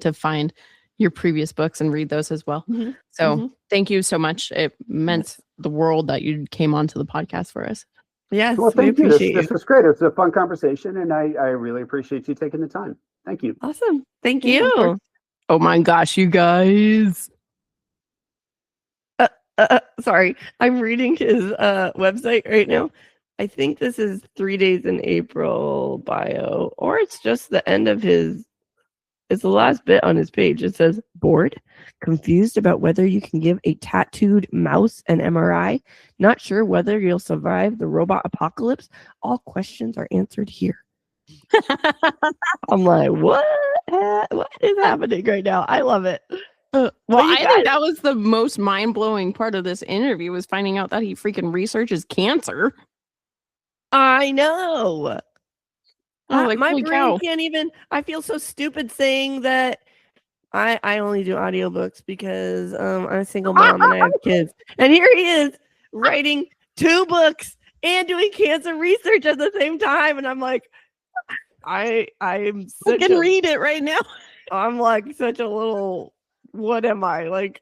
[SPEAKER 3] to find your previous books and read those as well. So thank you so much. It meant the world that you came onto the podcast for us.
[SPEAKER 4] Yes,
[SPEAKER 5] well,
[SPEAKER 4] we
[SPEAKER 5] thank you.
[SPEAKER 4] appreciate
[SPEAKER 5] This was great. It's a fun conversation, and I really appreciate you taking the time. Thank you.
[SPEAKER 4] Awesome. Thank you.
[SPEAKER 3] Oh my gosh, you guys.
[SPEAKER 4] Sorry, I'm reading his website right now. I think this is 3 days in April bio, or it's just the end of his. It's the last bit on his page. It says, bored, confused about whether you can give a tattooed mouse an MRI, not sure whether you'll survive the robot apocalypse. All questions are answered here. I'm like, what? What is happening right now? I love it.
[SPEAKER 3] Well,
[SPEAKER 4] But you
[SPEAKER 3] I think that was the most mind-blowing part of this interview was finding out that he freaking researches cancer.
[SPEAKER 4] I know.
[SPEAKER 3] I was like,
[SPEAKER 4] my
[SPEAKER 3] holy
[SPEAKER 4] brain
[SPEAKER 3] cow.
[SPEAKER 4] can't even. I feel so stupid saying that. I only do audiobooks because I'm a single mom and I have kids. And here he is writing 2 books and doing cancer research at the same time. And I'm like, I'm
[SPEAKER 3] I
[SPEAKER 4] such
[SPEAKER 3] can
[SPEAKER 4] a,
[SPEAKER 3] read it right now.
[SPEAKER 4] I'm like such a little, what am I? Like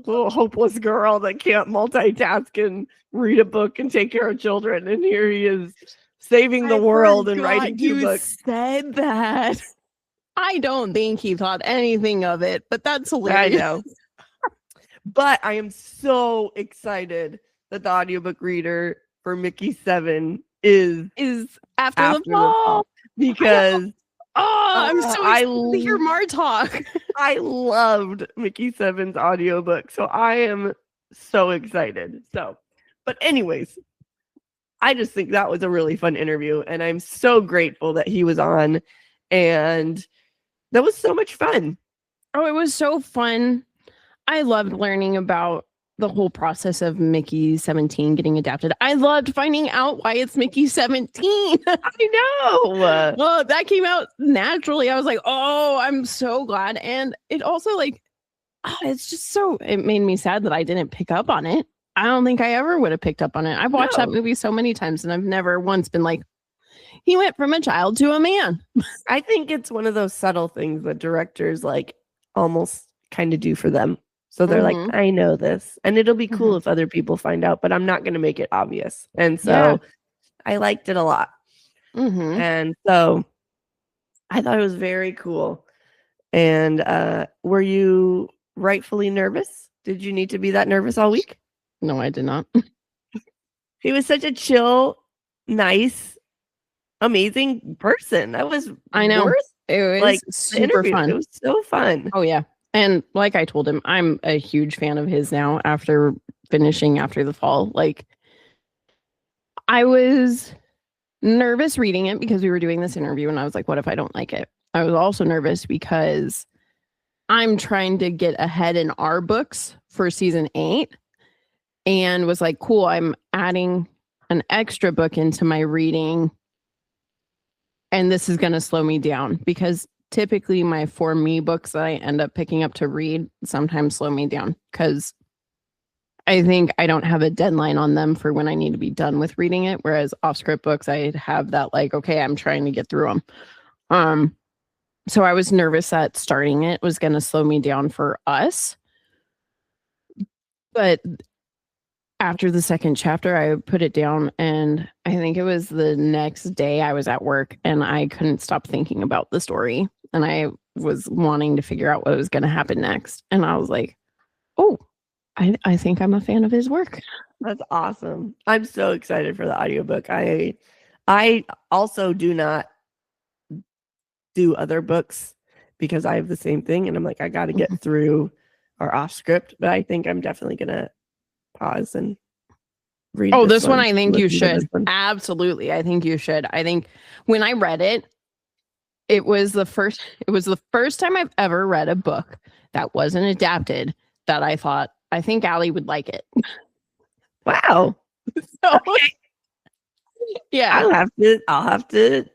[SPEAKER 4] little hopeless girl that can't multitask and read a book and take care of children. And here he is saving the world and writing 2 books.
[SPEAKER 3] Said that. I don't think he thought anything of it, but that's hilarious.
[SPEAKER 4] I know. But I am so excited that the audiobook reader for Mickey 7 is
[SPEAKER 3] After the fall.
[SPEAKER 4] Because
[SPEAKER 3] I'm so
[SPEAKER 4] I
[SPEAKER 3] excited to hear Mar talk.
[SPEAKER 4] I loved Mickey 7's audiobook. So I am so excited. But anyways, I just think that was a really fun interview. And I'm so grateful that he was on. And that was so much fun.
[SPEAKER 3] Oh, it was so fun. I loved learning about the whole process of Mickey 17 getting adapted. I loved finding out why it's Mickey 17.
[SPEAKER 4] I know.
[SPEAKER 3] Well, that came out naturally. I was like, oh, I'm so glad. And it also it's just it made me sad that I didn't pick up on it. I don't think I ever would have picked up on it. I've watched that movie so many times and I've never once been like, he went from a child to a man.
[SPEAKER 4] I think it's one of those subtle things that directors like almost kind of do for them. So they're like, I know this. And it'll be cool if other people find out, but I'm not going to make it obvious. And so I liked it a lot. And so I thought it was very cool. And were you rightfully nervous? Did you need to be that nervous all week?
[SPEAKER 3] No, I did not.
[SPEAKER 4] He was such a chill, nice, amazing person. That was
[SPEAKER 3] I know. It was super fun.
[SPEAKER 4] It was so fun.
[SPEAKER 3] Oh yeah. And like I told him, I'm a huge fan of his now after finishing After the Fall. Like I was nervous reading it because we were doing this interview and I was like, what if I don't like it? I was also nervous because I'm trying to get ahead in our books for season 8 and was like, cool, I'm adding an extra book into my reading. And this is going to slow me down because typically my For Me books that I end up picking up to read sometimes slow me down because I think I don't have a deadline on them for when I need to be done with reading it. Whereas Offscript books, I have that like, okay, I'm trying to get through them. So I was nervous that starting it was going to slow me down for us. But after the second chapter, I put it down and I think it was the next day I was at work and I couldn't stop thinking about the story. And I was wanting to figure out what was going to happen next. And I was like, oh, I think I'm a fan of his work.
[SPEAKER 4] That's awesome. I'm so excited for the audiobook. I also do not do other books because I have the same thing. And I'm like, I got to get through our Offscript. But I think I'm definitely going to pause and read.
[SPEAKER 3] Oh, this one I think you should. Absolutely. I think you should. I think when I read it, it was the first time I've ever read a book that wasn't adapted that I thought, I think Allie would like it.
[SPEAKER 4] Wow.
[SPEAKER 3] So,
[SPEAKER 4] okay.
[SPEAKER 3] Yeah.
[SPEAKER 4] I'll have to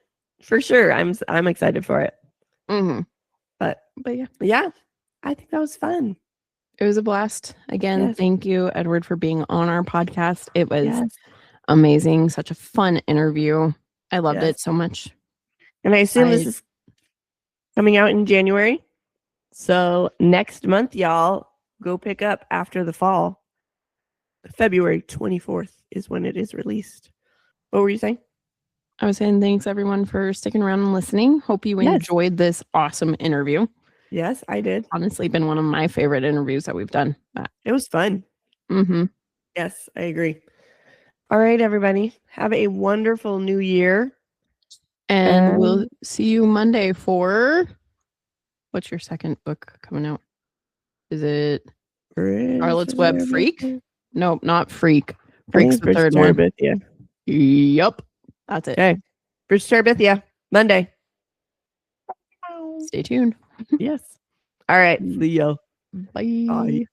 [SPEAKER 4] for sure. I'm excited for it. But yeah, I think that was fun.
[SPEAKER 3] It was a blast. Again,
[SPEAKER 4] Yes.
[SPEAKER 3] Thank you, Edward, for being on our podcast. It was amazing. Such a fun interview. I loved it so much.
[SPEAKER 4] And I assume this is coming out in January. So next month, y'all, go pick up After the Fall. February 24th is when it is released. What were you saying?
[SPEAKER 3] I was saying thanks, everyone, for sticking around and listening. Hope you enjoyed this awesome interview.
[SPEAKER 4] Yes, I did.
[SPEAKER 3] Honestly, been one of my favorite interviews that we've done.
[SPEAKER 4] It was fun. Yes, I agree. All right, everybody. Have a wonderful new year.
[SPEAKER 3] And we'll see you Monday for... What's your second book coming out? Is it Charlotte's Web Freak? Nope, not Freak. Freak's the third one.
[SPEAKER 4] Yeah.
[SPEAKER 3] Yep. That's it.
[SPEAKER 4] Okay. For Starbithia. Monday.
[SPEAKER 3] Stay tuned.
[SPEAKER 4] Yes. All right. See ya.
[SPEAKER 3] Bye.
[SPEAKER 4] Bye.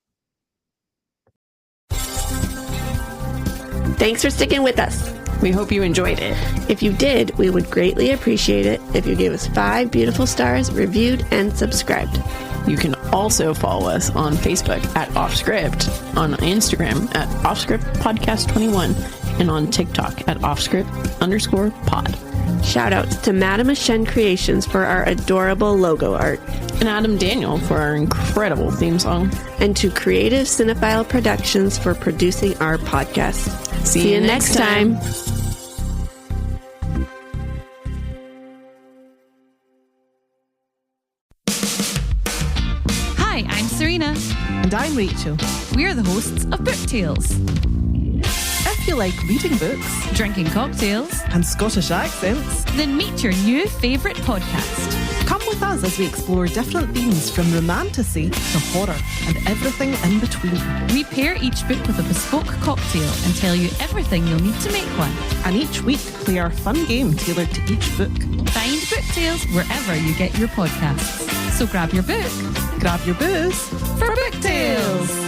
[SPEAKER 6] Thanks for sticking with us.
[SPEAKER 3] We hope you enjoyed it.
[SPEAKER 6] If you did, we would greatly appreciate it if you gave us 5 beautiful stars, reviewed, and subscribed.
[SPEAKER 3] You can also follow us on Facebook at Offscript, on Instagram at Offscript Podcast 21, and on TikTok at Offscript_pod.
[SPEAKER 6] Shoutouts to Madame Ashen Creations for our adorable logo art.
[SPEAKER 3] And Adam Daniel for our incredible theme song.
[SPEAKER 6] And to Creative Cinephile Productions for producing our podcast.
[SPEAKER 3] See you next time.
[SPEAKER 1] Hi, I'm Serena.
[SPEAKER 2] And I'm Rachel.
[SPEAKER 1] We're the hosts of Book Tales,
[SPEAKER 2] If you like reading books
[SPEAKER 1] drinking cocktails,
[SPEAKER 2] and Scottish accents,
[SPEAKER 1] then meet your new favourite podcast.
[SPEAKER 2] come with us as we explore different themes from romantasy to horror and everything in between.
[SPEAKER 1] We pair each book with a bespoke cocktail and tell you everything you'll need to make one.
[SPEAKER 2] And each week, play our fun game tailored to each book.
[SPEAKER 1] Find Book Tales wherever you get your podcasts. So grab your book
[SPEAKER 2] Grab your booze
[SPEAKER 1] for Book Tales.